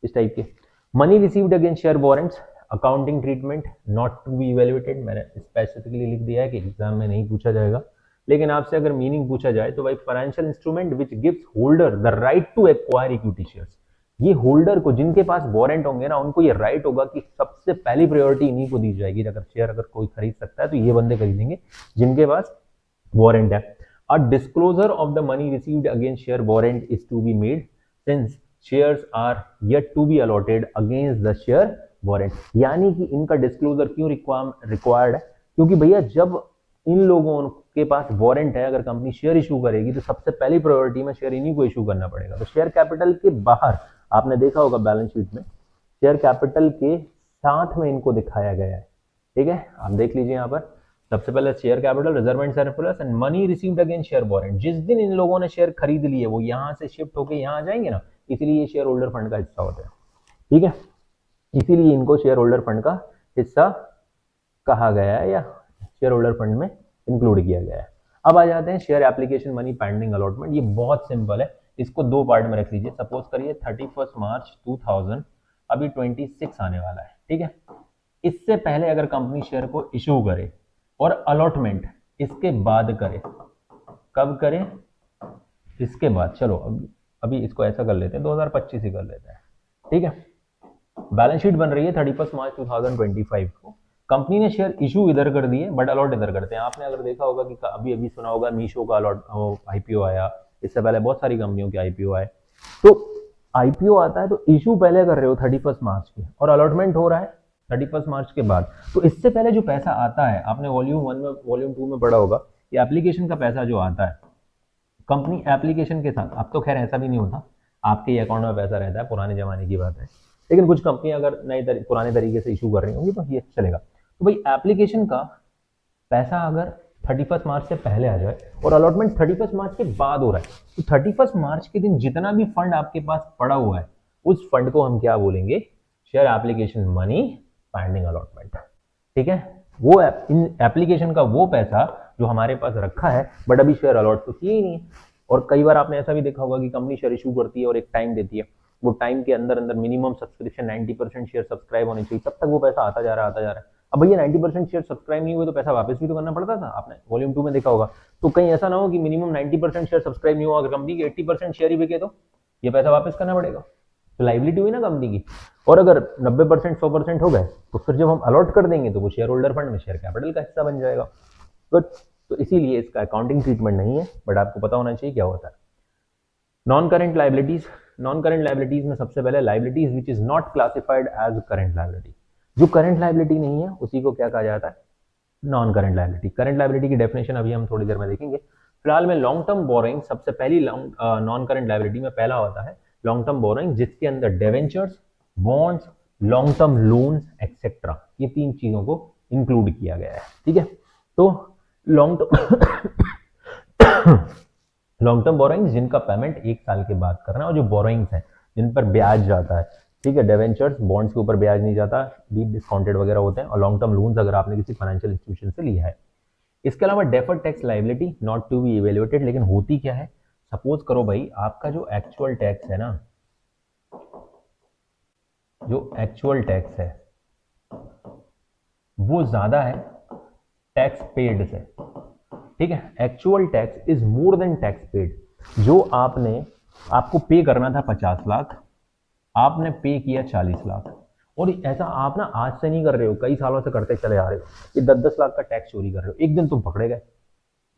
इस टाइप के। Money received against share warrants, accounting treatment not to be evaluated, मैंने स्पेसिफिकली लिख दिया है कि एग्जाम में नहीं पूछा जाएगा, लेकिन आपसे अगर मीनिंग पूछा जाए तो भाई financial instrument which gives holder the right to acquire equity shares, ये होल्डर को, जिनके पास वारंट होंगे ना, उनको ये राइट होगा कि सबसे पहली प्रायोरिटी इन्हीं को दी जाएगी, अगर शेयर अगर कोई खरीद सकता है तो ये बंदे खरीदेंगे जिनके पास वारंट है। A disclosure of the money received against share warrant is to be made since shares are yet to be allotted against the share warrant. यानी कि इनका डिस्क्लोजर क्यों रिक्वायर्ड है? क्योंकि भैया जब इन लोगों के पास वारंट है, अगर कंपनी शेयर इशू करेगी तो सबसे पहली प्रायोरिटी में शेयर इन्हीं को इशू करना पड़ेगा। तो शेयर कैपिटल के बाहर आपने देखा होगा बैलेंस शीट में शेयर कैपिटल के साथ में इनको दिखाया गया है। ठीक है, आप देख लीजिए यहाँ पर सबसे पहले share capital, reserve and surplus and money received against share warrant. जिस दिन इन लोगों ने शेयर खरीद लिए वो यहाँ से शिफ्ट होकर यहाँ आ जाएंगे ना, इसीलिए ये शेयर होल्डर फंड का हिस्सा होता है। ठीक है, इसीलिए इनको शेयर होल्डर फंड का हिस्सा कहा गया है या शेयर होल्डर फंड में इंक्लूड किया गया है। अब आ जाते हैं share application money pending allotment. ये बहुत सिंपल है, इसको दो पार्ट में रख लीजिए। सपोज करिए 31 मार्च 2000, अभी 26 आने वाला है। ठीक है, इससे पहले अगर कंपनी शेयर को इशू करे और अलॉटमेंट इसके बाद करे, कब करे? इसके बाद। चलो अभी इसको ऐसा कर लेते हैं, 2025 ही कर लेते हैं। ठीक है, बैलेंस शीट बन रही है 31 मार्च 2025 को। कंपनी ने शेयर इशू इधर कर दिए बट अलॉट इधर करते हैं। आपने अगर देखा होगा कि अभी अभी सुना होगा मीशो का अलॉट आईपीओ आया, इससे पहले बहुत सारी कंपनियों के आईपीओ आए। तो आईपीओ आता है तो इशू पहले कर रहे हो 31 मार्च के और अलॉटमेंट हो रहा है 31 मार्च के बाद। तो इससे पहले जो पैसा आता है, आपने वॉल्यूम 1 में वॉल्यूम 2 में पढ़ा होगा, ये एप्लीकेशन का पैसा जो आता है कंपनी एप्लीकेशन के साथ, अब तो खैर ऐसा भी नहीं होता, आपके अकाउंट में पैसा रहता है, पुराने जमाने की बात है। लेकिन कुछ कंपनियां अगर नए पुराने तरीके से इशू कर रही होंगी तो ये चलेगा। तो भाई एप्लीकेशन का पैसा अगर 31 मार्च से पहले आ जाए और अलॉटमेंट 31 मार्च के बाद हो रहा है, तो 31 मार्च के दिन जितना भी फंड आपके पास पड़ा हुआ है उस फंड को हम क्या बोलेंगे? Share application money pending allotment. ठीक है, वो इन एप्लीकेशन का वो पैसा जो हमारे पास रखा है बट अभी शेयर अलॉट तो किया ही नहीं है। और कई बार आपने ऐसा भी देखा होगा कि कंपनी शेयर इशू करती है और एक टाइम देती है, वो टाइम के अंदर अंदर मिनिमम सब्सक्रिप्शन 90% शेयर सब्सक्राइब होने चाहिए, तब तक वो पैसा आता जा रहा है। अब भैया 90% शेयर सब्सक्राइब नहीं हुए तो पैसा वापस भी तो करना पड़ता था, आपने वॉल्यूम 2 में देखा होगा। तो कहीं ऐसा ना हो कि मिनिमम 90% शेयर सब्सक्राइब नहीं हुआ, अगर कंपनी के 80% शेयर ही बिके तो ये पैसा वापस करना पड़ेगा। तो लाइबिलिटी हुई ना कंपनी की। और अगर 90% 100% हो गए तो फिर जब हम अलॉट कर देंगे तो वो शेयर होल्डर फंड में शेयर कैपिटल का हिस्सा बन जाएगा। बट तो इसीलिए इसका अकाउंटिंग ट्रीटमेंट नहीं है, बट आपको पता होना चाहिए क्या होता है। Non current liabilities. Non current liabilities में सबसे पहले liabilities which is not classified as current liability. जो करेंट लाइबिलिटी नहीं है उसी को क्या कहा जाता है? Non current liability. Current liability की डेफिनेशन अभी हम थोड़ी देर में देखेंगे। फिलहाल में लॉन्ग टर्म बोरोइंग सबसे पहली नॉन करेंट लाइबिलिटी में पहला होता है लॉन्ग टर्म बोरोइंग, जिसके अंदर debentures, bonds, long term loans etcetera, ये तीन चीजों को इंक्लूड किया गया है। ठीक है, तो लॉन्ग टर्म बोरोइंग्स जिनका पेमेंट 1 साल के बाद करना है, और जो बोरोइंग्स हैं जिन पर ब्याज जाता है, ठीक है, डिवेंचर्स, बॉन्ड्स के ऊपर ब्याज नहीं जाता, डीप डिस्काउंटेड वगैरह होते हैं, और लॉन्ग टर्म लोन्स अगर आपने किसी फाइनेंशियल इंस्टीट्यूशन से लिया है। इसके अलावा deferred tax liability not to be evaluated. लेकिन होती क्या है, सपोज करो भाई आपका जो एक्चुअल टैक्स है ना, जो एक्चुअल टैक्स है वो ज्यादा है टैक्स पेड से। ठीक है, actual tax is more than tax paid. जो आपको पे करना था 50 लाख, आपने पे किया 40 लाख। और ऐसा आप ना आज से नहीं कर रहे हो, कई सालों से करते चले आ रहे हो। ये 10-10 लाख का टैक्स चोरी कर रहे हो, एक दिन तुम पकड़े गए,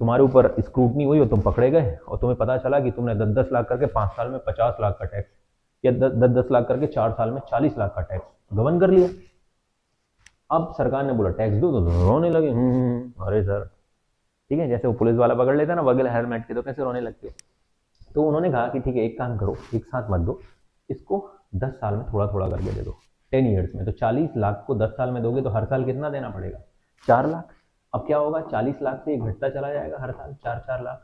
तुम्हारे ऊपर स्क्रूटनी हुई और तुम पकड़े गए, और तुम्हें पता चला कि तुमने 10-10 लाख करके 5 साल में 50 लाख का टैक्स, या 10-10 लाख करके 4 साल में 40 लाख का टैक्स गबन कर लिया। अब सरकार ने बोला टैक्स दो, तो रोने लगे, अरे सर, ठीक है, जैसे वो पुलिस वाला पकड़ लेता है ना बगल हेलमेट के, तो कैसे रोने लगते हो। तो उन्होंने कहा कि ठीक है, एक काम करो, एक साथ मत दो, इसको 10 साल में थोड़ा थोड़ा करके दे दो, 10 ईयर्स में। तो 40 लाख को 10 साल में दोगे तो हर साल कितना देना पड़ेगा? 4 लाख। अब क्या होगा, 40 लाख से घटता चला जाएगा हर साल 4-4 लाख।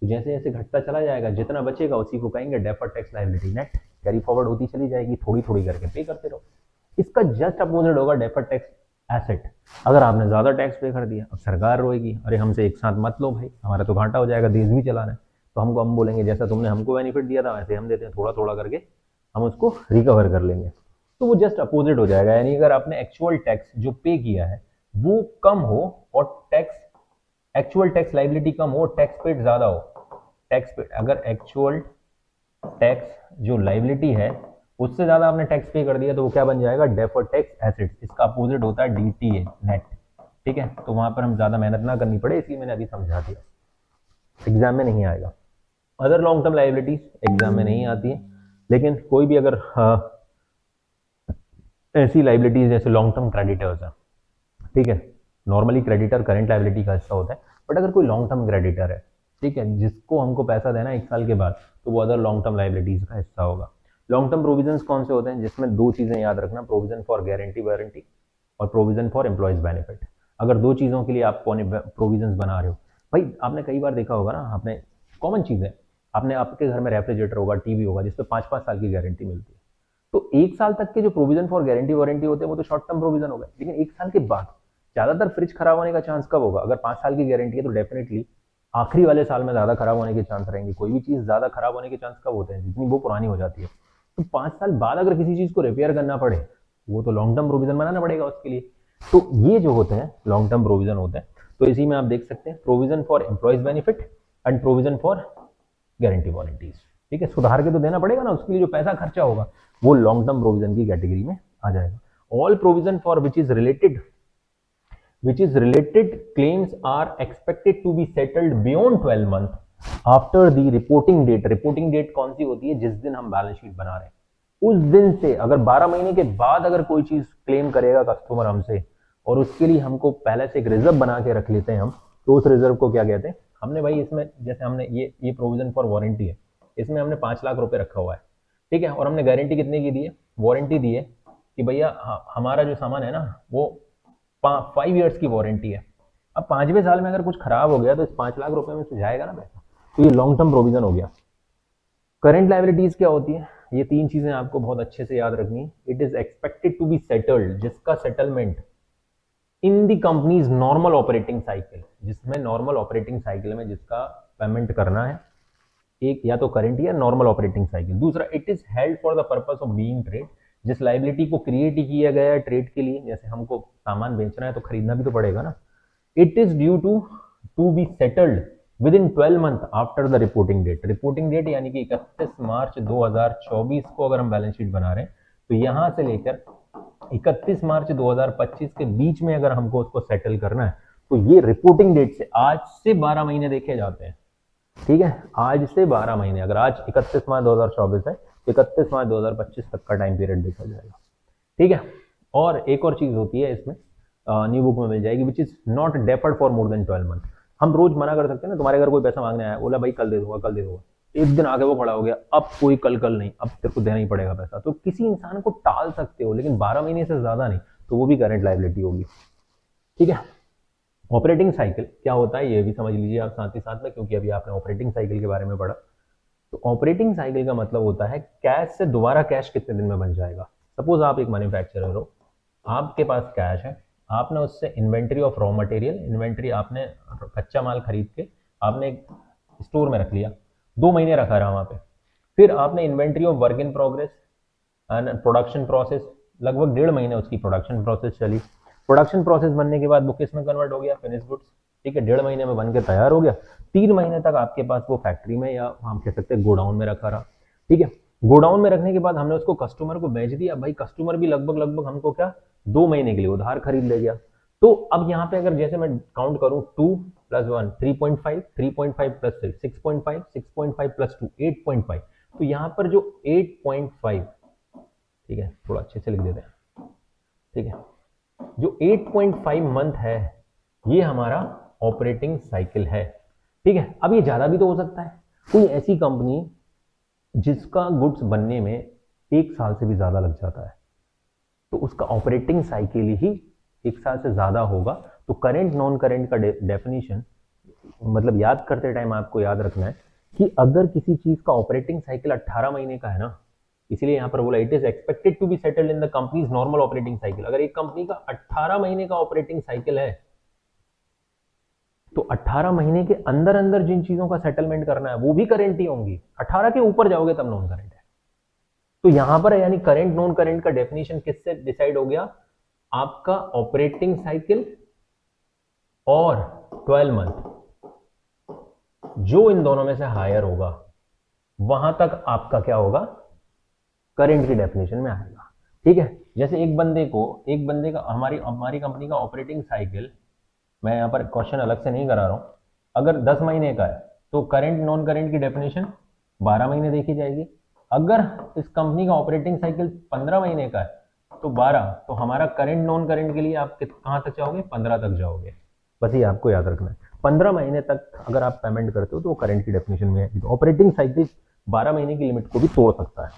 तो जैसे जैसे घटता चला जाएगा, जितना बचेगा उसी को कहेंगे deferred tax liability. Net carry forward होती चली जाएगी, थोड़ी थोड़ी करके पे करते रहो। इसका जस्ट अपोजिट होगा डेफर्ड टैक्स एसेट। अगर आपने ज्यादा टैक्स पे कर दिया, अब सरकार रोएगी, अरे हमसे एक साथ मत लो भाई, हमारा तो घाटा हो जाएगा, देश भी चलाना है। तो हम बोलेंगे जैसा तुमने हमको बेनिफिट दिया था वैसे हम देते हैं, थोड़ा थोड़ा करके हम उसको रिकवर कर लेंगे। तो वो जस्ट अपोजिट हो जाएगा। यानी अगर आपने एक्चुअल टैक्स जो पे किया है वो कम हो और एक्चुअल टैक्स लाइबिलिटी कम हो, टैक्स पेड ज्यादा हो, टैक्स पेड, अगर एक्चुअल टैक्स जो लाइबिलिटी है उससे ज्यादा आपने टैक्स पे कर दिया तो वो क्या बन जाएगा? Deferred tax asset. इसका अपोजिट होता है डीटीए, नेट। ठीक है, तो वहां पर हम ज्यादा मेहनत ना करनी पड़े, इसलिए मैंने अभी समझा दिया। एग्जाम में नहीं आएगा। Other long term liabilities exam में नहीं आती है, लेकिन कोई भी अगर ऐसी लाइबिलिटीज जैसे लॉन्ग टर्म क्रेडिटर्स है, ठीक है, नॉर्मली क्रेडिटर करंट लाइबिलिटी का हिस्सा होता है, बट अगर कोई लॉन्ग टर्म क्रेडिटर है, ठीक है, जिसको हमको पैसा देना है 1 साल के बाद, तो वो अदर लॉन्ग टर्म लाइबिलिटीज का हिस्सा होगा। लॉन्ग टर्म प्रोविजंस कौन से होते हैं, जिसमें 2 चीजें याद रखना, प्रोविजन फॉर गारंटी वारंटी और प्रोविजन फॉर एम्प्लॉयज बेनिफिट। अगर 2 चीजों के लिए आप प्रोविजन बना रहे हो, भाई आपने कई बार देखा होगा ना, आपने कॉमन चीज है, आपने आपके घर में रेफ्रिजरेटर होगा, टीवी होगा, जिसपे 5-5 साल की गारंटी मिलती है। तो 1 साल तक के जो प्रोविजन फॉर गारंटी वारंटी होते हैं वो तो शॉर्ट टर्म प्रोविजन हो गए, लेकिन 1 साल के बाद ज्यादातर फ्रिज खराब होने का चांस कब होगा, अगर 5 साल की गारंटी है तो डेफिनेटली आखिरी वाले साल में ज्यादा खराब होने के चांस रहेंगे। कोई भी चीज ज्यादा खराब होने के चांस कब होते हैं, जितनी वो पुरानी हो जाती है। तो 5 साल बाद अगर किसी चीज को रिपेयर करना पड़े, वो तो लॉन्ग टर्म प्रोविजन बनाना पड़ेगा उसके लिए। तो ये जो होते हैं लॉन्ग टर्म प्रोविजन होते हैं। तो इसी में आप देख सकते हैं provision for employees benefit and provision for guarantee warranties, ठीक है, सुधार के तो देना पड़ेगा ना, उसके लिए जो पैसा खर्चा होगा वो लॉन्ग टर्म प्रोविजन की कैटेगरी में आ जाएगा। All provision for which is related claims are expected to be settled beyond 12 month after the reporting date। reporting date कौन सी होती है, जिस दिन हम बैलेंस शीट बना रहे हैं उस दिन से, अगर 12 महीने के बाद अगर कोई चीज क्लेम करेगा कस्टमर हमसे, और उसके लिए हमको पहले से एक रिजर्व बना के रख लेते हैं हम, तो उस रिजर्व को क्या कहते हैं, हमने भाई इसमें जैसे हमने ये प्रोविजन फॉर वारंटी है, इसमें हमने 5 लाख रुपए रखा हुआ है, ठीक है, और हमने गारंटी कितने की दी है, वारंटी दी है कि भैया हमारा जो सामान है ना वो 5 ईयर्स की वारंटी है। अब 5वें साल में अगर कुछ खराब हो गया तो इस 5 लाख रुपए में से जाएगा ना पैसा, तो ये लॉन्ग टर्म प्रोविजन हो गया। करंट लाइबिलिटीज क्या होती है, ये 3 चीजें आपको बहुत अच्छे से याद रखनी है। It is expected to be settled, जिसका settlement in the companies normal operating cycle, जिसमें नॉर्मल ऑपरेटिंग साइकिल में जिसका पेमेंट करना है, एक या तो करंट या नॉर्मल ऑपरेटिंग साइकिल। दूसरा, it is held for the purpose of being trade, जिस लाइबिलिटी को क्रिएट ही किया गया है ट्रेड के लिए, जैसे हमको सामान बेचना है तो खरीदना भी तो पड़ेगा ना। It is due to be settled within 12 month after the reporting date. Reporting date यानी कि 31 मार्च 2024 को अगर हम बैलेंस शीट बना रहे हैं, तो यहां से लेकर 31 मार्च 2025 के बीच में अगर हमको उसको सेटल करना है, तो ये रिपोर्टिंग डेट से आज से 12 महीने देखे जाते हैं, ठीक है, आज से 12 महीने, अगर आज 31 मार्च 2024 है, 31 मार्च 2025 तक का टाइम पीरियड देखा जाएगा, ठीक है। और एक और चीज होती है इसमें, न्यू बुक में मिल जाएगी, विच is not deferred for more than 12 month. हम रोज मना कर सकते हैं ना, तुम्हारे घर कोई पैसा मांगने आया, बोला भाई कल दे दूंगा कल दे दूंगा, एक दिन आगे वो खड़ा हो गया, अब कोई कल नहीं, अब तेरे को देना ही पड़ेगा पैसा, तो किसी इंसान को टाल सकते हो, लेकिन 12 महीने से ज्यादा नहीं, तो वो भी करंट लाइबिलिटी होगी, ठीक है। ऑपरेटिंग साइकिल क्या होता है ये भी समझ लीजिए आप साथ ही साथ में, क्योंकि अभी आपने ऑपरेटिंग साइकिल के बारे में पढ़ा। तो ऑपरेटिंग साइकिल का मतलब होता है कैश से दोबारा कैश कितने दिन में बन जाएगा। सपोज आप एक मैन्युफैक्चरर हो, आपके पास कैश है, आपने उससे inventory of raw material, inventory आपने कच्चा माल खरीद के आपने स्टोर में रख लिया, 2 महीने रखा रहा वहां पे। फिर आपने inventory of work in progress and production process, लगभग 1.5 महीने उसकी प्रोडक्शन प्रोसेस चली। प्रोडक्शन प्रोसेस बनने के बाद वो किस में कन्वर्ट हो गया, फिनिश गुड्स, ठीक है, 1.5 महीने में बन के तैयार हो गया। 3 महीने तक आपके पास वो फैक्ट्री में या हम कह सकते हैं गोडाउन में रखा रहा, ठीक है। गोडाउन में रखने के बाद हमने उसको कस्टमर को बेच दिया, भाई कस्टमर भी लगभग हमको क्या 2 महीने के लिए उधार खरीद ले गया। तो अब यहाँ पे अगर जैसे मैं काउंट करूं 2 + 1 3.5, 3.5 + 6 6.5, 6.5 + 2 8.5, तो यहाँ पर जो 8.5, ठीक है, थोड़ा अच्छे से लिख देते हैं, ठीक है, जो 8.5 मंथ है ये हमारा ऑपरेटिंग साइकिल है, ठीक है। अब ये ज्यादा भी तो हो सकता है, कोई ऐसी कंपनी जिसका गुड्स बनने में 1 साल से भी ज्यादा लग जाता है, तो उसका ऑपरेटिंग साइकिल ही 1 साल से ज्यादा होगा। तो करेंट नॉन करेंट का डेफिनेशन मतलब याद करते टाइम आपको याद रखना है कि अगर किसी चीज का ऑपरेटिंग साइकिल 18 महीने का है ना, इसलिए यहां पर बोला it is expected to be settled in the company's normal operating cycle. अगर एक कंपनी का 18 महीने का ऑपरेटिंग साइकिल है, तो 18 महीने के अंदर अंदर जिन चीजों का सेटलमेंट करना है वो भी करेंट ही होंगी, 18 के ऊपर जाओगे तब नॉन करेंट है। तो यहां पर यानी करेंट नॉन करेंट का डेफिनेशन किससे डिसाइड हो गया, आपका ऑपरेटिंग साइकिल और 12 मंथ, जो इन दोनों में से हायर होगा वहां तक आपका क्या होगा, करेंट की डेफिनेशन में आएगा, ठीक है। जैसे एक बंदे का हमारी कंपनी का ऑपरेटिंग साइकिल, मैं यहां पर क्वेश्चन अलग से नहीं करा रहा हूं, अगर 10 महीने का है तो करंट नॉन करंट की डेफिनेशन 12 महीने देखी जाएगी। अगर इस कंपनी का ऑपरेटिंग साइकिल 15 महीने का है तो 12, तो हमारा करंट नॉन करंट के लिए आप कहाँ तक जाओगे, 15 तक जाओगे। बस ये आपको याद रखना है, 15 महीने तक अगर आप पेमेंट करते हो तो वो करंट की डेफिनेशन में है। ऑपरेटिंग साइकिल 12 महीने की लिमिट को भी तोड़ सकता है।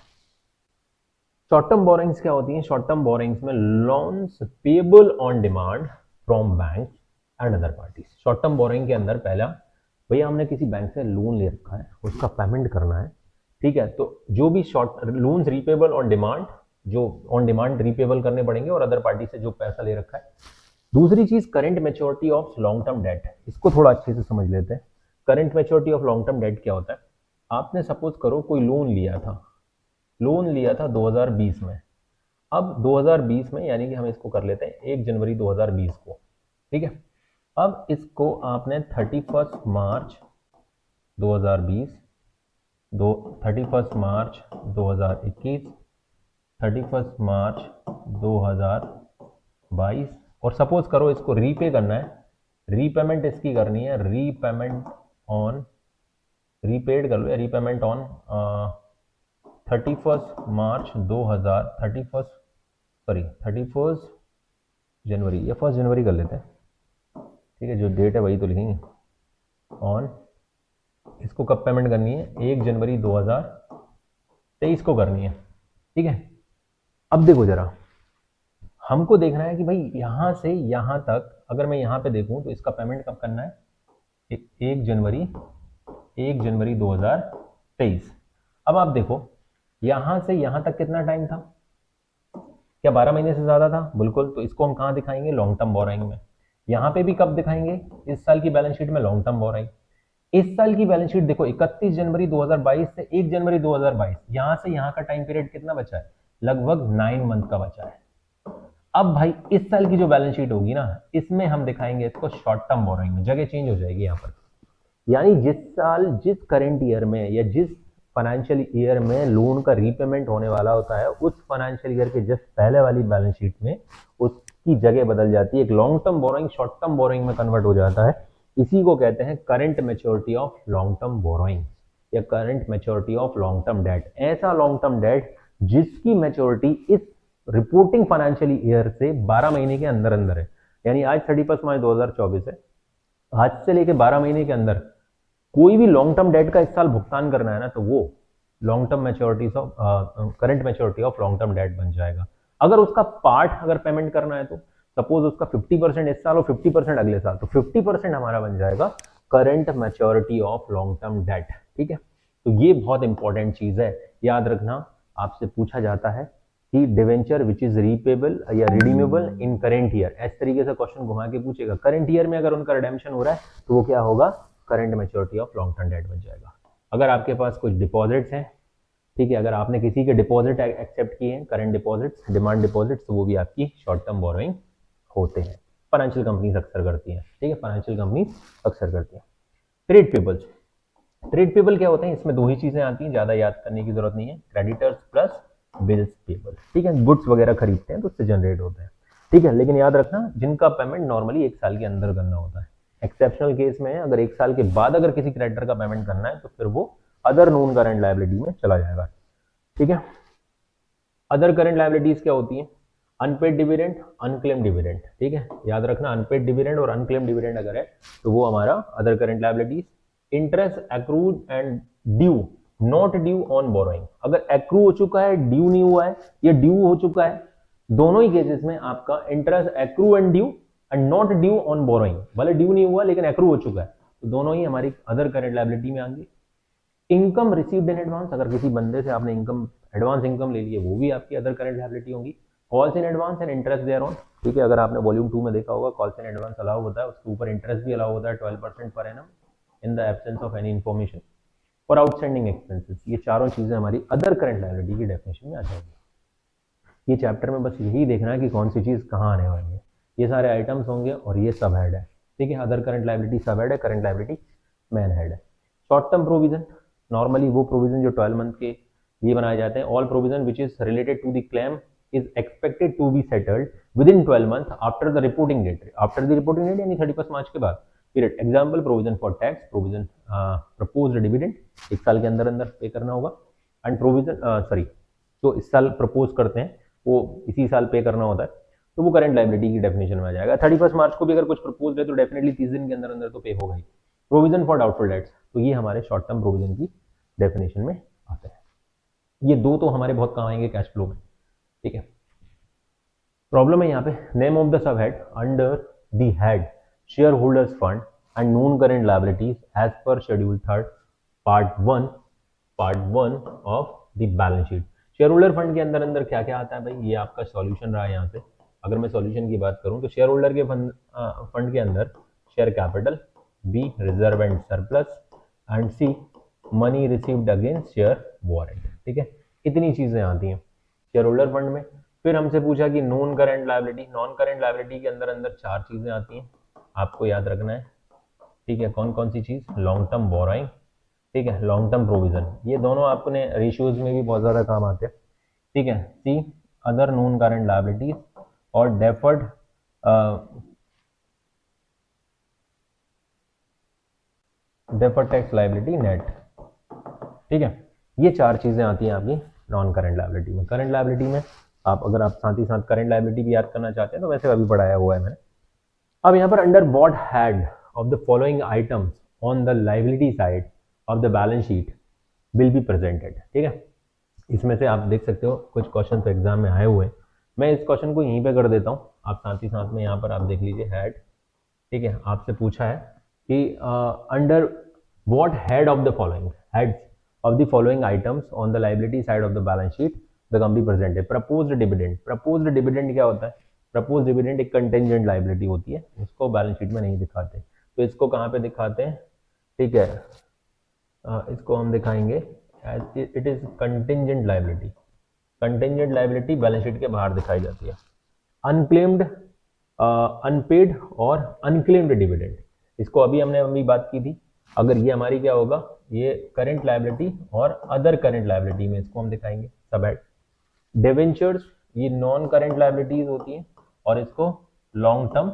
शॉर्ट टर्म बोरिंग्स क्या होती हैं? शॉर्ट टर्म बोरिंग्स में loans payable on demand from bank and other parties. Short term borrowing के अंदर पहला, भैया हमने किसी बैंक से लोन ले रखा है, उसका पेमेंट करना है, ठीक है, तो जो भी short loans repayable on demand, जो ऑन डिमांड रीपेबल करने पड़ेंगे, और अदर पार्टी से जो पैसा ले रखा है। दूसरी चीज current maturity of long term date, इसको थोड़ा अच्छे से समझ लेते हैं। Current maturity of long term date क्या होता है? आपने सपोज करो कोई लोन लिया था, 2020 में। अब 2020 में, यानी कि हम इसको कर लेते हैं 1 जनवरी 2020 को, ठीक है। अब इसको आपने 31 मार्च 2020, 31 मार्च 2021, 31 मार्च 2022, और सपोज करो इसको रीपे करना है, रीपेमेंट इसकी करनी है, रीपेमेंट ऑन, रीपेड कर लो या रीपेमेंट ऑन 31 मार्च 31 जनवरी या 1 जनवरी कर लेते हैं, ठीक है, जो डेट है वही तो लिखेंगे। ऑन, इसको कब पेमेंट करनी है? 1 जनवरी 2023 को करनी है, ठीक है। अब देखो जरा, हमको देखना है कि भाई यहां से यहां तक, अगर मैं यहां पे देखूं तो इसका पेमेंट कब करना है? 1 जनवरी 2023। अब आप देखो यहां से यहां तक कितना टाइम था? क्या 12 महीने से ज्यादा था? बिल्कुल। तो इसको हम कहां दिखाएंगे? लॉन्ग टर्म बोरोइंग में। यहां पे भी कब दिखाएंगे? इस साल की बैलेंस शीट में लॉन्ग टर्म बोरोइंग। इस साल की बैलेंस शीट देखो 31 जनवरी 2022 से 1 जनवरी 2022, यहां से यहां का टाइम पीरियड कितना बचा है? लगभग 9 मंथ का बचा है। अब भाई इस साल की जो बैलेंस शीट होगी ना, इसमें हम दिखाएंगे इसको शॉर्ट टर्म बोरोइंग में, जगह चेंज हो जाएगी यहाँ पर। यानी जिस साल, जिस करंट ईयर में या जिस फाइनेंशियल ईयर में लोन का रीपेमेंट होने वाला होता है, उस फाइनेंशियल ईयर के जस्ट पहले वाली बैलेंस शीट में उसकी जगह बदल जाती है, एक long term borrowing short term borrowing में कन्वर्ट हो जाता है। इसी को कहते हैं current maturity of long term borrowing या current maturity of long term debt. ऐसा लॉन्ग टर्म डेट जिसकी मैच्योरिटी इस रिपोर्टिंग फाइनेंशियल ईयर से 12 महीने के अंदर अंदर है। यानी आज 31 मार्च 2024 है, आज से लेके 12 महीने के अंदर कोई भी लॉन्ग टर्म डेट का इस साल भुगतान करना है ना, तो वो long term maturity of current maturity of long term date बन जाएगा। अगर उसका पार्ट अगर पेमेंट करना है, तो सपोज उसका 50% इस साल और 50% अगले साल, तो 50% हमारा बन जाएगा current maturity of long term date, ठीक है। तो ये बहुत इंपॉर्टेंट चीज है, याद रखना। आपसे पूछा जाता है कि डिवेंचर विच इज रीपेबल या रिडीमेबल इन करेंट ईयर, इस तरीके से क्वेश्चन घुमा के पूछेगा। करंट ईयर में अगर उनका रिडेम्पशन हो रहा है तो वो क्या होगा? Current maturity of long term date बन जाएगा। अगर आपके पास कुछ डिपॉजिट्स हैं, ठीक है, अगर आपने किसी के डिपॉजिट एक्सेप्ट किए हैं, करंट डिपॉजिट्स, डिमांड डिपॉजिट्स, तो वो भी आपकी शॉर्ट टर्म बोरोइंग होते हैं। फाइनेंशियल कंपनीज अक्सर करती हैं, ठीक है, फाइनेंशियल कंपनीज अक्सर करती हैं। ट्रेड पेबल्स, ट्रेड पेबल क्या होते हैं? इसमें दो ही चीजें आती हैं, ज्यादा याद करने की जरूरत नहीं है, क्रेडिटर्स प्लस बिल्स पेबल, ठीक है। गुड्स वगैरह खरीदते हैं तो उससे जनरेट होते हैं, ठीक है। लेकिन याद रखना जिनका पेमेंट नॉर्मली 1 साल के अंदर करना होता है। एक्सेप्शनल केस में अगर 1 साल के बाद अगर किसी क्रेडिटर का पेमेंट करना है तो फिर वो अदर नॉन करंट लायबिलिटी में चला जाएगा, ठीक है। अदर करंट लायबिलिटीज क्या होती हैं? अनपेड डिविडेंड, अनक्लेम डिविडेंड, ठीक है, याद रखना। अनपेड डिविडेंड और अनक्लेम डिविडेंड अगर है तो वो हमारा other current liabilities. Interest accrued and due not due on borrowing, अगर एक्रू हो चुका है, ड्यू नहीं हुआ है, या ड्यू हो चुका है, दोनों ही केसेस में आपका interest accrue and due and not due on borrowing, भले ड्यू नहीं हुआ लेकिन एक्रू हो चुका है, तो दोनों ही हमारी अदर करंट लायबिलिटी में आएंगे। इनकम रिसीव्ड इन एडवांस, अगर किसी बंदे से आपने इनकम, एडवांस इनकम ले लिए, वो भी आपकी अदर करंट लायबिलिटी होंगी। Calls in advance and interest thereon, ठीक है, अगर आपने वॉल्यूम 2 में देखा होगा, कॉल्स इन एडवांस अलाउ होता है, उसके ऊपर इंटरेस्ट भी अलाउ होता है 12% per annum in the absence of any information. और आउटस्टैंडिंग एक्सपेंसेस, ये चारों चीजें हमारी अदर करंट लायबिलिटी की डेफिनेशन में आ जाएगी। ये चैप्टर में बस यही देखना है कि कौन सी चीज कहाँ आने वाली है। ये सारे आइटम्स होंगे और ये सब हेड है, ठीक है। Other current liability sub head है, करंट लायबिलिटी मेन हेड है। शॉर्ट टर्म प्रोविजन, नॉर्मली वो प्रोविजन जो 12 मंथ के लिए बनाए जाते हैं। All provision which is related to the claim is expected to be settled within 12 month after the reporting date, after the reporting date यानी 31 March के बाद। Period, example provision for tax, provision proposed dividend, 1 साल के अंदर अंदर पे करना होगा, एंड प्रोविजन सॉरी जो इस साल प्रपोज करते हैं वो इसी साल पे करना होता है, तो वो करंट लाइबिलिटी की डेफिनेशन में आ जाएगा। 31 मार्च को भी अगर कुछ प्रपोज है तो डेफिनेटली 30 दिन के अंदर अंदर तो पे होगा ही। प्रोविजन फॉर डाउटफुल डेट्स, तो ये हमारे शॉर्ट टर्म प्रोविजन की डेफिनेशन में आते हैं। ये दो तो हमारे बहुत काम आएंगे कैश फ्लो में, ठीक है। प्रॉब्लम है यहाँ पे, name of the sub head under the head shareholders fund and non current liabilities as per schedule 3 part one of the balance sheet. Share holder fund के अंदर अंदर क्या क्या आता है भाई, ये आपका सॉल्यूशन रहा है यहाँ पे। अगर मैं सॉल्यूशन की बात करूँ तो शेयर होल्डर के फंड के अंदर share capital, B reserve and surplus, and C money received against share warrant, ठीक है। इतनी चीजें आती हैं शेयर होल्डर फंड में। फिर हमसे पूछा कि non current liability, non current liability के अंदर अंदर 4 चीजें आती हैं, आपको याद रखना है, ठीक है। कौन कौन सी चीज, लॉन्ग टर्म बोरोइंग, ठीक है, लॉन्ग टर्म प्रोविजन, ये दोनों आपने रेशियोज में भी बहुत ज्यादा काम आते हैं, ठीक है। सी अदर नॉन करेंट लायबिलिटीज और deferred deferred tax liability net, ठीक है। ये 4 चीजें आती हैं आपकी नॉन करेंट लायबिलिटी में। करंट लायबिलिटी में अगर आप साथ ही साथ करंट लायबिलिटी भी याद करना चाहते हैं तो वैसे अभी पढ़ाया हुआ है मैंने। अब यहाँ पर under what head of the following items on the liability side of the balance sheet will be presented, ठीक है। इसमें से आप देख सकते हो कुछ क्वेश्चन तो एग्जाम में आए हुए हैं, मैं इस क्वेश्चन को यहीं पे कर देता हूँ, आप साथ ही साथ में यहाँ पर आप देख लीजिए हेड, ठीक है। आपसे पूछा है कि under what head of the following heads of the following items on the liability side of the balance sheet the company presented proposed dividend। proposed dividend क्या होता है, proposed dividend एक contingent liability होती है, इसको बैलेंस शीट में नहीं दिखाते, तो इसको कहाँ पे दिखाते हैं, ठीक है, इसको हम दिखाएंगे it is contingent liability. Contingent liability balance sheet के बाहर दिखाई जाती है। अनक्लेम्ड, अनपेड और अनक्लेम्ड डिविडेंड, इसको अभी बात की थी। अगर ये हमारी क्या होगा, ये करंट लायबिलिटी और अदर करंट लायबिलिटी में इसको हम दिखाएंगे सब हेड। डिवेंचर्स, ये नॉन करंट लायबिलिटीज होती हैं और इसको लॉन्ग टर्म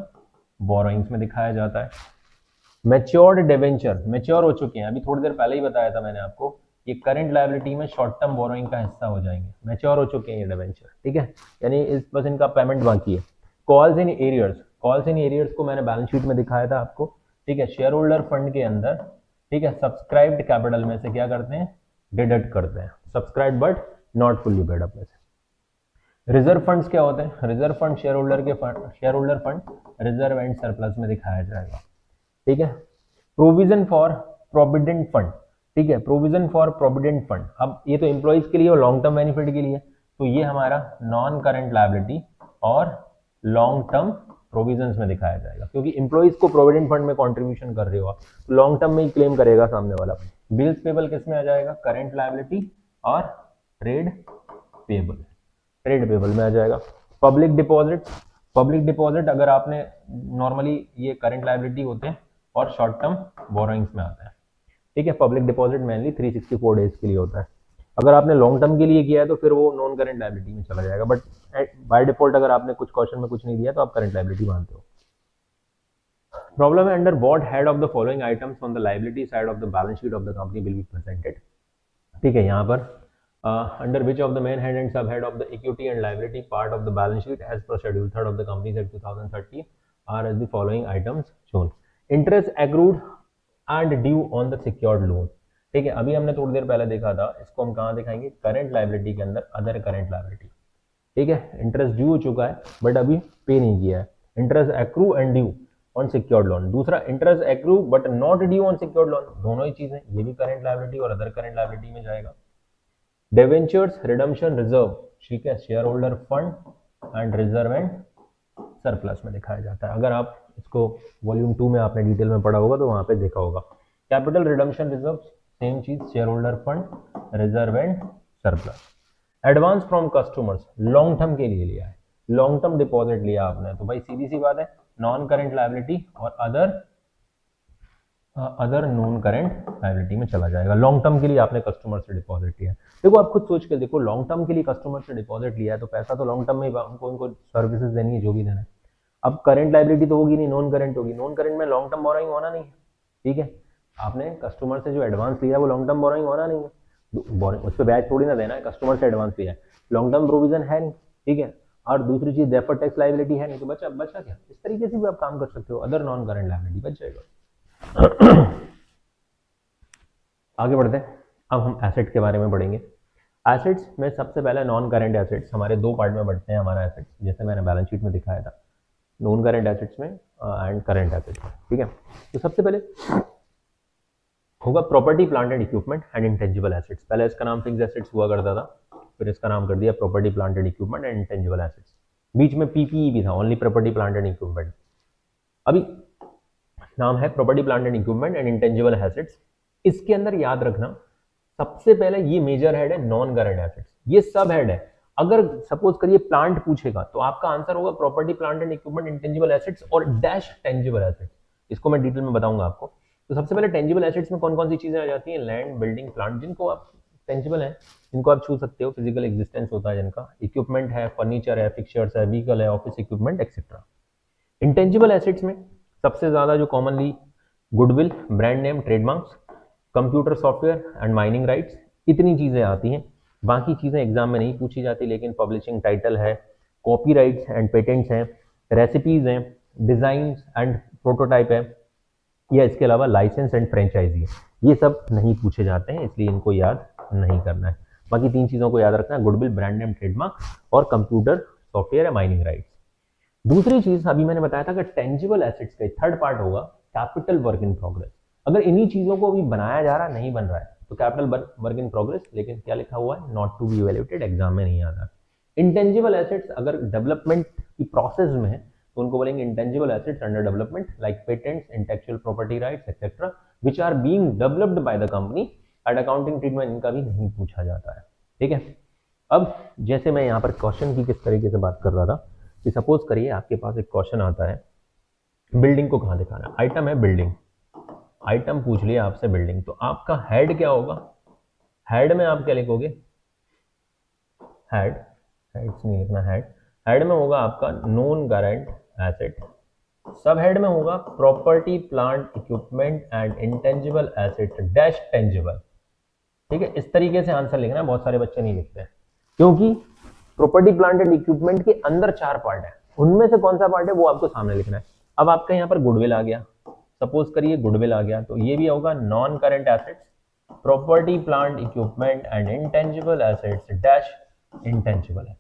बोरोइंग्स में दिखाया जाता है। मैच्योर्ड डिवेंचर, मैच्योर हो चुके हैं, अभी थोड़ी देर पहले ही बताया था मैंने आपको, ये करंट लायबिलिटी में शॉर्ट टर्म बोरोइंग का हिस्सा हो जाएंगे, मैच्योर हो चुके हैं ये डिवेंचर, ठीक है, यानी बस इनका पेमेंट बाकी है। Calls in arrears, calls in arrears को मैंने बैलेंस शीट में दिखाया था आपको, ठीक है। शेयर होल्डर फंड के अंदर, ठीक है, सब्सक्राइब्ड कैपिटल में से क्या करते हैं, डिडक्ट करते हैं, subscribe but not fully paid up में से। रिजर्व फंड्स क्या होते हैं, reserve fund share holder fund reserve and surplus में दिखाया जाएगा, ठीक है। प्रोविजन फॉर प्रोविडेंट फंड, ठीक है, प्रोविजन फॉर प्रोविडेंट फंड, अब ये तो एम्प्लॉइज के लिए और लॉन्ग टर्म बेनिफिट के लिए, तो ये हमारा नॉन करंट लायबिलिटी और लॉन्ग टर्म प्रोविजंस में दिखाया जाएगा, क्योंकि एम्प्लॉइज को प्रोविडेंट फंड में कंट्रीब्यूशन कर रहे हो तो लॉन्ग टर्म में ही क्लेम करेगा सामने वाला। बिल्स पेबल किस में आ जाएगा, करंट लायबिलिटी और ट्रेड पेबल, ट्रेड पेबल में आ जाएगा। पब्लिक डिपॉजिट, पब्लिक डिपॉजिट अगर आपने नॉर्मली ये करंट लायबिलिटी होते हैं और शॉर्ट टर्म बोरोइंग्स में आता है, ठीक है। पब्लिक डिपॉजिट मेनली 364 डेज के लिए होता है, अगर आपने लॉन्ग टर्म के लिए किया है तो फिर वो नॉन करंट लायबिलिटी में चला जाएगा, बट बाय डिफॉल्ट अगर आपने कुछ क्वेश्चन में कुछ नहीं दिया तो आप करंट लायबिलिटी मानते हो। प्रॉब्लम है under what head of the following items on the liability side of the balance sheet of the company will be presented, ठीक है। यहाँ पर under which of the main head and subhead of the equity and liability part of the balance sheet as per schedule 3 of the company's act 2013 are as the following items shown। interest accrued and due on the secured loan, ठीक है। अभी हमने थोड़ी देर पहले देखा था, इसको हम कहाँ दिखाएंगे, करंट लायबिलिटी के अंदर अदर करंट लायबिलिटी, ठीक है। इंटरेस्ट ड्यू हो चुका है बट अभी पे नहीं किया है, interest accrue and due on secured loan. दूसरा interest accrue but not due on secured loan, दोनों ही चीजें, ये भी करंट लायबिलिटी और अदर करंट लायबिलिटी में जाएगा। डिवेंचर्स, रिडम्पशन रिजर्व, ठीक है, share holder fund and reserve and surplus में दिखाया जाता है। अगर आप इसको वॉल्यूम 2 में आपने डिटेल में पढ़ा होगा तो वहां पे देखा होगा। कैपिटल रिडम्पशन रिजर्व, सेम चीज, share holder fund reserve and surplus. Advance from customers, long term के लिए लिया है, लॉन्ग टर्म डिपॉजिट लिया आपने, तो भाई सीधी सी बात है नॉन करंट लायबिलिटी और अदर नॉन करंट लायबिलिटी में चला जाएगा। लॉन्ग टर्म के लिए आपने कस्टमर से डिपॉजिट लिया है, देखो आप खुद सोच के देखो, लॉन्ग टर्म के लिए कस्टमर से डिपॉजिट लिया है तो पैसा तो लॉन्ग टर्म में ही उनको सर्विसेज देनी है, जो भी देना है, अब करंट लाइबिलिटी तो होगी नहीं, नॉन करंट होगी। नॉन करंट में लॉन्ग टर्म बोरोइंग होना नहीं है, ठीक है। आपने कस्टमर से जो एडवांस लिया है वो लॉन्ग टर्म बोरोइंग होना नहीं है, उस पर ब्याज थोड़ी ना देना है, कस्टमर से एडवांस लिया है, लॉन्ग टर्म प्रोविजन है नहीं, ठीक है। और दूसरी चीज डेफर्ड टैक्स लाइबिलिटी है नहीं, तो बचा क्या। इस तरीके से भी आप काम कर सकते हो, अदर नॉन करंट लाइबिलिटी बच जाएगा। आगे बढ़ते हैं, अब हम एसेट के बारे में पढ़ेंगे। एसेट्स में सबसे पहले नॉन करंट एसेट्स हमारे दो पार्ट में बढ़ते हैं हमारा एसेट्स, जैसे मैंने बैलेंस शीट में दिखाया था, नॉन करंट एसेट्स में एंड करंट एसेट्स में, ठीक है। तो सबसे पहले होगा property plant and equipment and intangible assets. पहले इसका नाम फिक्स एसेट्स हुआ करता था, फिर इसका नाम कर दिया property plant and equipment and intangible assets. बीच में पीपीई भी था, only property plant and equipment. अभी नाम है property plant and equipment and intangible assets. इसके अंदर याद रखना सबसे पहले ये मेजर हेड है नॉन करंट एसेट्स, ये सब हेड है। अगर सपोज करिए प्लांट पूछेगा तो आपका आंसर होगा property plant and equipment intangible assets और डैश टेंजिबल एसेट्स। इसको मैं डिटेल में बताऊंगा आपको। तो सबसे पहले टेंजिबल एसेट्स में कौन कौन सी चीजें आ जाती हैं, लैंड, बिल्डिंग, प्लांट, जिनको आप टेंजिबल है, जिनको आप छू सकते हो, फिजिकल एग्जिस्टेंस होता है जिनका। इक्विपमेंट है, फर्नीचर है, फिक्चर्स है, व्हीकल है, office equipment etcetera. Intangible assets में सबसे ज्यादा जो commonly goodwill, brand name, trademarks, computer software and mining rights, इतनी चीजें आती हैं। बाकी चीजें एग्जाम में नहीं पूछी जाती, लेकिन पब्लिशिंग टाइटल है, कॉपीराइट्स एंड पेटेंट्स हैं, रेसिपीज हैं, डिजाइन एंड प्रोटोटाइप है, या इसके अलावा लाइसेंस एंड फ्रेंचाइजी है। ये सब नहीं पूछे जाते हैं, इसलिए इनको याद नहीं करना है। बाकी तीन चीजों को याद रखना है, गुडविल, ब्रांड नेम, ट्रेडमार्क और कंप्यूटर सॉफ्टवेयर या माइनिंग राइट्स। दूसरी चीज अभी मैंने बताया था कि टेंजिबल एसेट्स का थर्ड पार्ट होगा कैपिटल वर्क इन प्रोग्रेस। अगर इन्हीं चीजों को अभी बनाया जा रहा, नहीं बन रहा है, तो कैपिटल वर्क इन प्रोग्रेस, लेकिन क्या लिखा हुआ है, not to be evaluated, exam में नहीं आता। इंटेंजिबल एसेट्स अगर डेवलपमेंट की प्रोसेस में है तो उनको बोलेंगे intangible assets under development, like patents, intellectual property rights etcetera, which are being developed by the company. At accounting treatment इनका भी नहीं पूछा जाता है, ठीक है। अब जैसे मैं यहाँ पर क्वेश्चन की किस तरीके से बात कर रहा था कि सपोज करिए आपके पास एक क्वेश्चन आता है, बिल्डिंग को कहाँ दिखाना है, आइटम है बिल्डिंग, आइटम पूछ लिया आपसे बिल्डिंग, तो आपका हेड क्या होगा, हेड में आप क्या लिखोगे, हेड, हेड्स नहीं लिखना, हेड में होगा आपका नॉन करंट एसेट, सब हेड में होगा property plant equipment and intangible asset dash tangible, ठीक है। इस तरीके से आंसर लिखना है, बहुत सारे बच्चे नहीं लिखते हैं, क्योंकि प्रॉपर्टी प्लांट एंड इक्विपमेंट के अंदर 4 पार्ट है, उनमें से कौन सा पार्ट है वो आपको सामने लिखना है। अब आपका यहाँ पर गुडविल आ गया, सपोज करिए गुडविल आ गया, तो ये भी होगा non current assets, property plant equipment and intangible assets dash intangible assets.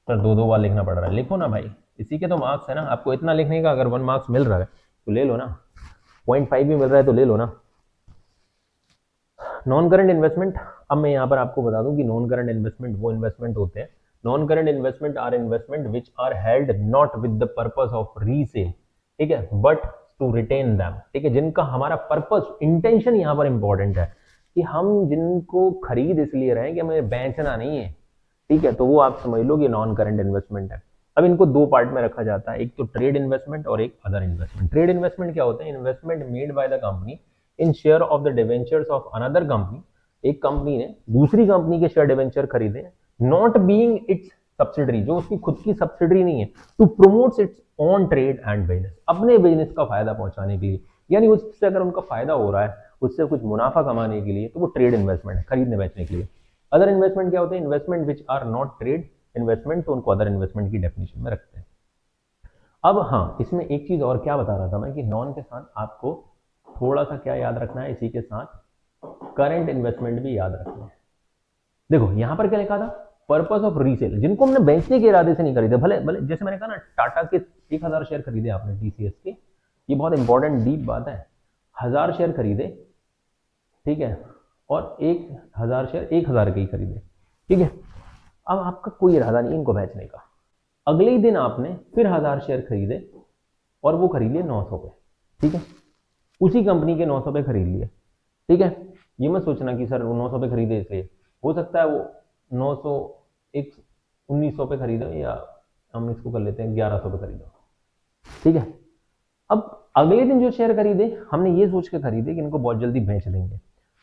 Sir दो बार लिखना पड़ रहा है, लिखो ना भाई, इसी के तो मार्क्स है ना, आपको इतना लिखने का अगर 1 मार्क्स मिल रहा है तो ले लो ना, 0.5 भी मिल रहा है तो ले लो ना। नॉन करंट इन्वेस्टमेंट, अब मैं यहाँ पर आपको बता दूं कि नॉन करंट इन्वेस्टमेंट वो इन्वेस्टमेंट होते हैं, non current investment are investment which are held not with the purpose of resale, ठीक है, बट टू रिटेन दैम, ठीक है, जिनका हमारा पर्पस, इंटेंशन यहाँ पर इंपॉर्टेंट है कि हम जिनको खरीद इसलिए रहे हैं कि हमें बेचना नहीं है, ठीक है, तो वो आप समझ लो कि नॉन करंट इन्वेस्टमेंट है। अब इनको दो पार्ट में रखा जाता है, एक तो ट्रेड इन्वेस्टमेंट और एक अदर इन्वेस्टमेंट। ट्रेड इन्वेस्टमेंट क्या होते हैं, investment made by the company in share of the debentures of another company, एक कंपनी ने दूसरी कंपनी के शेयर डिवेंचर खरीदे, नॉट बीइंग इट्स सब्सिडरी, जो उसकी खुद की सब्सिडरी नहीं है, to promotes its own trade and business, अपने बिजनेस का फायदा पहुंचाने के लिए, यानी उससे अगर उनका फायदा हो रहा है, उससे कुछ मुनाफा कमाने के लिए, तो वो ट्रेड इन्वेस्टमेंट है, खरीदने बेचने के लिए। अदर इन्वेस्टमेंट क्या होते हैं, investment which are not trade investment, तो उनको अदर इन्वेस्टमेंट की डेफिनेशन में रखते हैं। अब हाँ, इसमें एक चीज और क्या बता रहा था मैं कि नॉन के साथ आपको थोड़ा सा क्या याद रखना है, इसी के साथ करंट इन्वेस्टमेंट भी याद रखना है। देखो यहां पर क्या लिखा था, पर्पस ऑफ रीसेल, जिनको हमने बेचने के इरादे से नहीं खरीदे, भले भले जैसे मैंने कहा ना, टाटा के 1000 शेयर खरीदे आपने टीसीएस के, ये बहुत इंपॉर्टेंट डीप बात है, 1000 शेयर खरीदे, ठीक है, और 1000 शेयर 1000 के ही खरीदे, ठीक है। अब आपका कोई इरादा नहीं इनको बेचने का, अगले ही दिन आपने फिर 1000 शेयर खरीदे और वो खरीद लिए 900 पे, ठीक है, उसी कंपनी के 900 पे खरीद लिए, ठीक है। ये मत सोचना कि सर वो 900 पे खरीदे इसलिए, हो सकता है वो 900 एक 1900 पे खरीदो, या हम इसको कर लेते हैं 1100 पे खरीदो, ठीक है। अब अगले दिन जो शेयर खरीदे, हमने ये सोच के खरीदे कि इनको बहुत जल्दी बेच देंगे,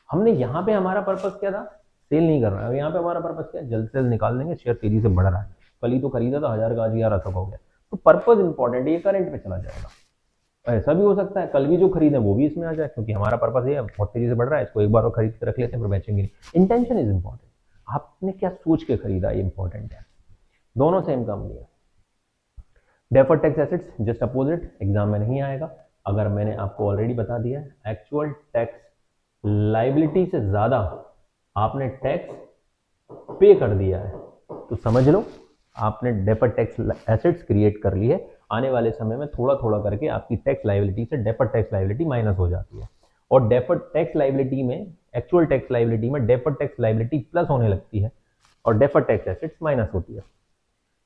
हमने यहाँ पे हमारा पर्पस क्या था, सेल नहीं कर रहा है, यहाँ पे हमारा पर्पस क्या है, जल्द से जल्द निकाल देंगे, शेयर तेजी से बढ़ रहा है, कल ही तो खरीदा था 1000 का, आज 1100 का हो गया, तो पर्पज इंपॉर्टेंट है, ये करंट पे चला जाएगा। ऐसा भी हो सकता है कल भी जो खरीदें वो भी इसमें आ जाए, क्योंकि हमारा पर्पज ये है बहुत तेजी से बढ़ रहा है, इसको एक बार और खरीद के रख लेते हैं फिर बेचेंगे नहीं। इंटेंशन इज इंपॉर्टेंट, आपने क्या सोच के खरीदा ये इंपॉर्टेंट है। दोनों सेम कंपनी है। Deferred tax assets just opposite, exam में नहीं आएगा। अगर मैंने आपको ऑलरेडी बता दिया है एक्चुअल टैक्स लाइबिलिटी से ज्यादा आपने टैक्स पे कर दिया है तो समझ लो आपने डेफर्ड टैक्स एसेट्स क्रिएट कर ली है। आने वाले समय में थोड़ा थोड़ा करके आपकी टैक्स लाइबिलिटी से डेफर्ड टैक्स लाइबिलिटी माइनस हो जाती है, और डेफर्ड टैक्स लाइबिलिटी में एक्चुअल टैक्स लाइबिलिटी में डेफर्ड टैक्स लाइबिलिटी प्लस होने लगती है और डेफर्ड टैक्स एसेट्स माइनस होती है।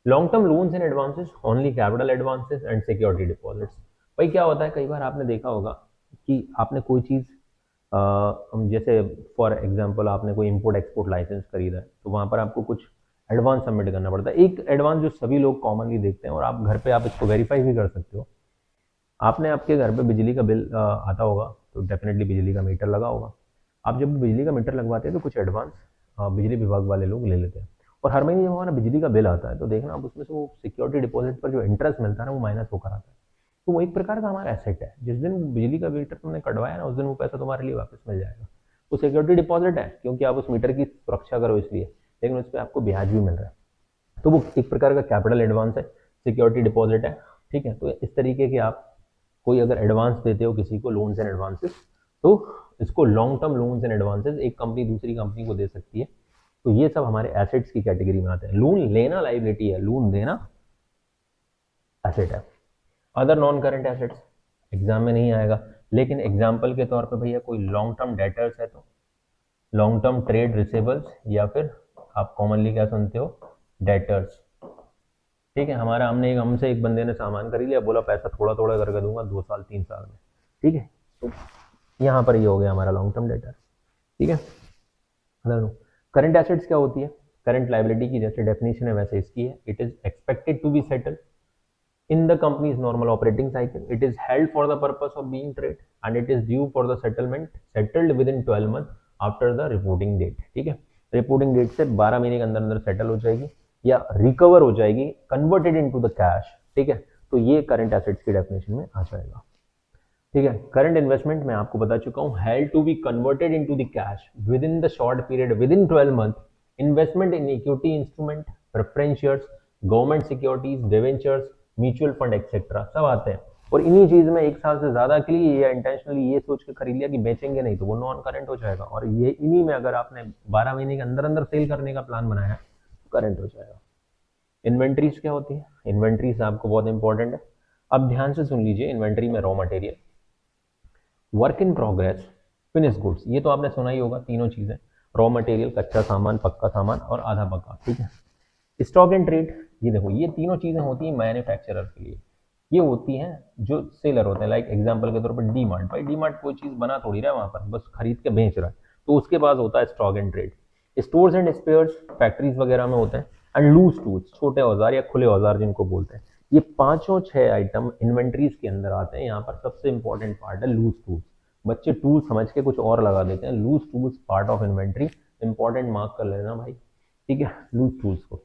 Long term loans and advances, only capital advances and security deposits. भाई क्या होता है, कई बार आपने देखा होगा कि आपने कोई चीज़ जैसे फॉर एग्जांपल आपने कोई इंपोर्ट एक्सपोर्ट लाइसेंस खरीदा है तो वहाँ पर आपको कुछ एडवांस सबमिट करना पड़ता है। एक एडवांस जो सभी लोग कॉमनली देखते हैं और आप घर पे आप इसको वेरीफाई भी कर सकते हो। आपने आपके घर पे बिजली का बिल आता होगा तो डेफिनेटली बिजली का मीटर लगा होगा। आप जब बिजली का मीटर लगवाते हैं तो कुछ एडवांस बिजली विभाग वाले लोग ले लेते हैं, और हर महीने जब हमारा बिजली का बिल आता है तो देखना आप उसमें से वो सिक्योरिटी डिपॉजिट पर जो इंटरेस्ट मिलता है ना वो माइनस होकर आता है। तो वो एक प्रकार का हमारा एसेट है, जिस दिन बिजली का मीटर तुमने कटवाया ना उस दिन वो पैसा तुम्हारे लिए वापस मिल जाएगा। वो सिक्योरिटी डिपॉजिट है क्योंकि आप उस मीटर की सुरक्षा करो इसलिए, लेकिन उस पर आपको ब्याज भी मिल रहा है। तो वो एक प्रकार का कैपिटल एडवांस है, सिक्योरिटी डिपॉजिट है। ठीक है, तो इस तरीके के आप कोई अगर एडवांस देते हो किसी को लोन्स एंड एडवांसेस तो इसको long term loans and advances एक कंपनी दूसरी कंपनी को दे सकती है। तो ये सब हमारे एसेट्स की कैटेगरी में आते हैं। लोन लेना लाइबिलिटी है, लोन देना एसेट है। Other non current assets exam में नहीं आएगा, लेकिन एग्जाम्पल के तौर पे भैया कोई लॉन्ग टर्म डेटर्स है तो लॉन्ग टर्म ट्रेड रिसेबल्स, या फिर आप कॉमनली क्या सुनते हो डेटर्स। ठीक है, हमसे एक बंदे ने सामान खरीद लिया, बोला पैसा थोड़ा थोड़ा करके दूंगा 2 साल 3 साल में। ठीक है, तो यहाँ पर ये हो गया हमारा लॉन्ग टर्म डेटर। ठीक है, करंट एसेट्स क्या होती है, करंट लाइबिलिटी की जैसे डेफिनेशन है वैसे इसकी है, it is expected to be settle in the company's normal operating cycle. It is held for the purpose of being trade and it is due for the settlement settled within 12 months after the reporting date. ठीक है, reporting date से 12 महीने के अंदर अंदर settle हो जाएगी या रिकवर हो जाएगी, कन्वर्टेड इनटू द कैश। ठीक है, तो ये करंट एसेट्स की डेफिनेशन में आ जाएगा। ठीक है, करंट इन्वेस्टमेंट मैं आपको बता चुका हूँ, held to be converted into the cash within the short period within 12 month. Investment in equity instrument, preference shares, government securities, debentures, mutual fund etcetera सब आते हैं। और इन्हीं चीज में 1 साल से ज्यादा के लिए या इंटेंशनली ये सोच के खरीद लिया कि बेचेंगे नहीं तो वो नॉन करंट हो जाएगा, और ये इन्हीं में अगर आपने 12 महीने के अंदर अंदर सेल करने का प्लान बनाया तो करंट हो जाएगा। इन्वेंट्रीज क्या होती है, इन्वेंट्रीज आपको बहुत इंपॉर्टेंट है। अब ध्यान से सुन लीजिए, इन्वेंट्री में raw material, work in progress, finish goods, ये तो आपने सुना ही होगा तीनों चीजें, रॉ मटेरियल कच्चा सामान, पक्का सामान और आधा पक्का। ठीक है, स्टॉक एंड ट्रेड, ये देखो ये तीनों चीजें होती हैं मैन्युफैक्चरर के लिए, ये होती हैं जो सेलर होते हैं। लाइक एग्जांपल के तौर पर डी मार्ट, भाई डी मार्ट कोई चीज बना थोड़ी रहा है वहां पर, बस खरीद के बेच रहा है, तो उसके पास होता है stock and trade. Stores and spheres factories वगैरह में होते हैं, एंड लूज टूल्स, छोटे औजार या खुले औजार जिनको बोलते हैं। ये 5-6 आइटम इन्वेंट्रीज के अंदर आते हैं। यहाँ पर सबसे इंपॉर्टेंट पार्ट है लूज टूल्स। बच्चे टूल समझ के कुछ और लगा देते हैं, loose tools part of inventory, important mark कर लेना भाई। ठीक है, लूज टूल्स को।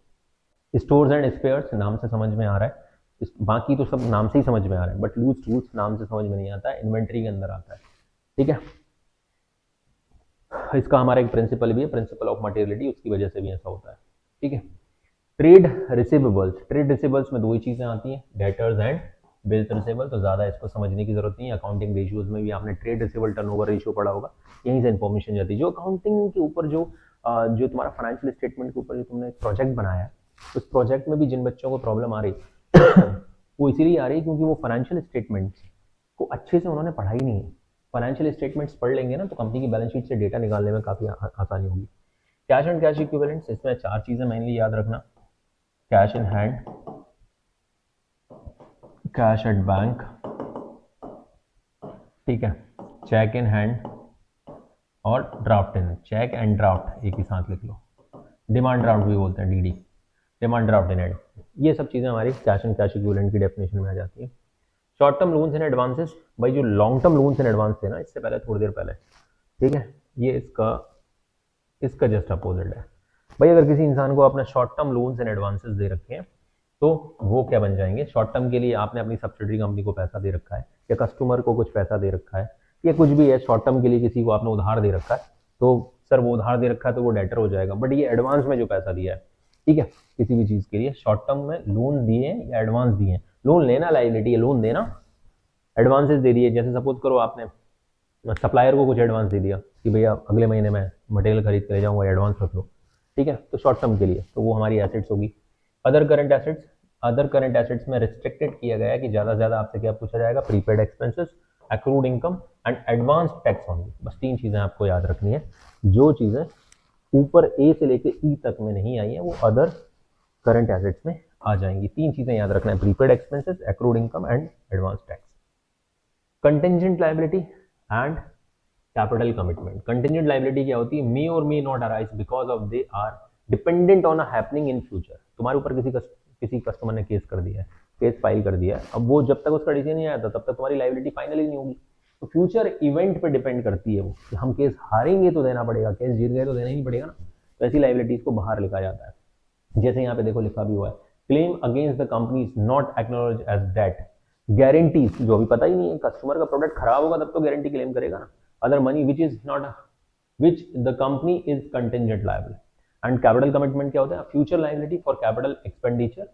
स्टोर्स एंड स्पेयर्स नाम से समझ में आ रहा है, बाकी तो सब नाम से ही समझ में आ रहा है, बट लूज टूल्स नाम से समझ में नहीं आता है, इन्वेंट्री के अंदर आता है। ठीक है, इसका हमारा एक प्रिंसिपल भी है, प्रिंसिपल ऑफ मटेरियलिटी, उसकी वजह से भी ऐसा होता है। ठीक है, ट्रेड रिसीवेबल्स, ट्रेड रिसीवेबल्स में दो ही चीजें आती हैं, डेटर्स एंड बिल्स रिसीवेबल, तो ज्यादा इसको समझने की जरूरत नहीं है। अकाउंटिंग रेशियोज में भी आपने ट्रेड रिसीवेबल टर्नओवर रेशियो पढ़ा होगा, यहीं से इन्फॉर्मेशन जाती है। जो अकाउंटिंग के ऊपर जो तुम्हारा फाइनेंशियल स्टेटमेंट के ऊपर जो तुमने प्रोजेक्ट बनाया, उस प्रोजेक्ट में भी जिन बच्चों को प्रॉब्लम आ रही वो इसीलिए आ रही है क्योंकि वो फाइनेंशियल स्टेटमेंट्स को अच्छे से उन्होंने पढ़ा ही नहीं है। फाइनेंशियल स्टेटमेंट्स पढ़ लेंगे ना तो कंपनी की बैलेंस शीट से डेटा निकालने में काफी आसानी होगी। कैश एंड कैश इक्विवेलेंट्स, इसमें 4 चीजें मेनली याद रखना, cash in hand, cash at bank, ठीक है, चेक इन हैंड और draft in, cheque and draft एक ही साथ लिख लो, डिमांड ड्राफ्ट भी बोलते हैं, DD, demand draft in hand. ये सब चीजें हमारी कैश एंड कैश इक्विवेलेंट की डेफिनेशन में आ जाती है। Short term loans and advances, भाई जो long term loans and advance थे ना इससे पहले थोड़ी देर पहले, ठीक है, ये इसका जस्ट अपोजिट है। भाई अगर किसी इंसान को अपने short term loans and advances दे रखे हैं तो वो क्या बन जाएंगे, शॉर्ट टर्म के लिए आपने अपनी सब्सिडरी कंपनी को पैसा दे रखा है या कस्टमर को कुछ पैसा दे रखा है या कुछ भी है, शॉर्ट टर्म के लिए किसी को आपने उधार दे रखा है, तो सर वो उधार दे रखा है तो वो डेटर हो जाएगा। बट ये एडवांस में जो पैसा दिया है, ठीक है, किसी भी चीज़ के लिए शॉर्ट टर्म में लोन दिए या एडवांस दिए, लोन लेना लाइबिलिटी है, लोन देना एडवांसेस दे दिए। जैसे सपोज करो आपने सप्लायर को कुछ एडवांस दे दिया कि भैया अगले महीने में मटेरियल खरीद कर ले जाऊंगा, एडवांस रख लो, ठीक है, तो शॉर्ट टर्म के लिए तो वो हमारी एसेट्स होगी। Other current assets, other current assets में रिस्ट्रिक्टेड किया गया है कि ज़्यादा से ज़्यादा आपसे क्या पूछा जाएगा, prepaid expenses, accrued income and advance tax होंगे। बस 3 चीज़ें आपको याद रखनी है। जो चीज़ें ऊपर ए से लेके ई तक में नहीं आई है वो अदर करंट एसेट्स में आ जाएंगी। 3 चीज़ें याद रखना है, prepaid expenses, accrued income and advance tax. Contingent liability and capital commitment. Continued liability क्या होती है, मे और may not arise because of they are dependent on a happening in future. तुम्हारे ऊपर किसी कस्टमर ने केस कर दिया है, केस फाइल कर दिया है, अब वो जब तक उसका डिसीजन नहीं आया था तब तक तुम्हारी लाइबिलिटी फाइनली नहीं होगी। तो फ्यूचर इवेंट पे डिपेंड करती है वो कि हम केस हारेंगे तो देना पड़ेगा, केस जीत गए तो देना ही पड़ेगा ना। तो ऐसी लाइबिलिटीज को बाहर लिखा जाता है। जैसे यहाँ पे देखो लिखा भी हुआ है, claim against the company is not acknowledged as debt. Guarantees, जो अभी पता ही नहीं है, कस्टमर का प्रोडक्ट खराब होगा तब तो गारंटी क्लेम करेगा ना। Other money which is not, which the company is contingent liable. And capital commitment क्या होता है, future liability for capital expenditure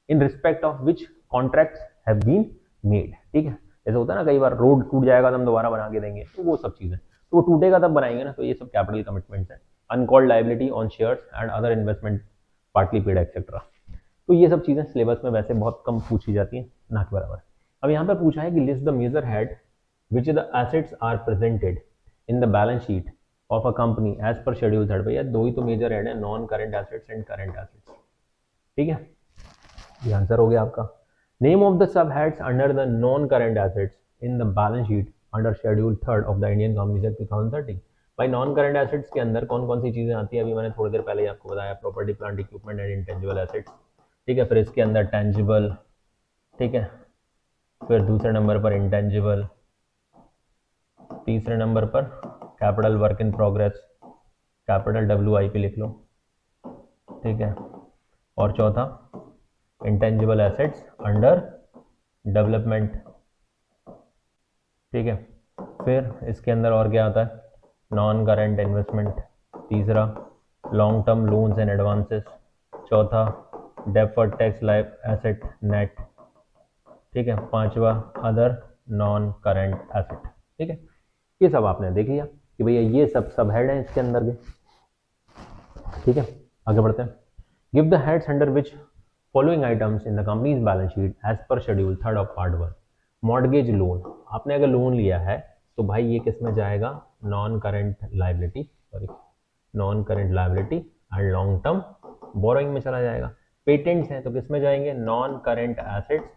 in respect of which contracts have been made। ठीक है, जैसे होता है ना कई बार रोड टूट जाएगा तो हम दोबारा बना के देंगे, तो वो सब चीजें, तो वो टूटेगा तब बनाएंगे ना, तो ये सब कैपिटल कमिटमेंट्स है। Uncalled liability on shares and other investment partly paid etcetera. तो ये सब चीजें सिलेबस में वैसे बहुत कम पूछी जाती हैं, ना के बराबर। अब यहाँ पर पूछा है कि list the major head which the assets are presented in the balance sheet of a company as per schedule 3 भैया दो ही तो मेजर हेड है, non current assets and current assets. ठीक है, ये आंसर हो गया आपका। Name of the sub heads under the non current assets in the balance sheet under schedule 3 of the Indian companies act 2013। भाई नॉन करंट एसेट्स के अंदर कौन कौन सी चीजें आती है, अभी मैंने थोड़ी देर पहले ही आपको बताया, property plant equipment and intangible assets. ठीक है, फिर इसके अंदर टेंजिबल, ठीक है, फिर दूसरे नंबर पर इंटेंजिबल, तीसरे नंबर पर capital work in progress, capital WIP लिख लो, ठीक है, और चौथा इंटेंजिबल एसेट्स अंडर डेवलपमेंट। ठीक है, फिर इसके अंदर और क्या आता है, नॉन करंट इन्वेस्टमेंट, तीसरा long term loans and advances, चौथा deferred tax life asset net, ठीक है, पांचवा अदर नॉन करंट एसेट। ठीक है, ये सब आपने देख लिया कि भैया ये सब हेड हैं इसके अंदर के। ठीक है, आगे बढ़ते हैं। Give the heads under which following items in the company's balance sheet as per schedule 3 of part 1। Mortgage loan, आपने अगर लोन लिया है तो भाई ये किस में जाएगा, non current liability, sorry non current liability and long term borrowing में चला जाएगा। पेटेंट्स हैं तो किस में जाएंगे, नॉन करंट एसेट्स।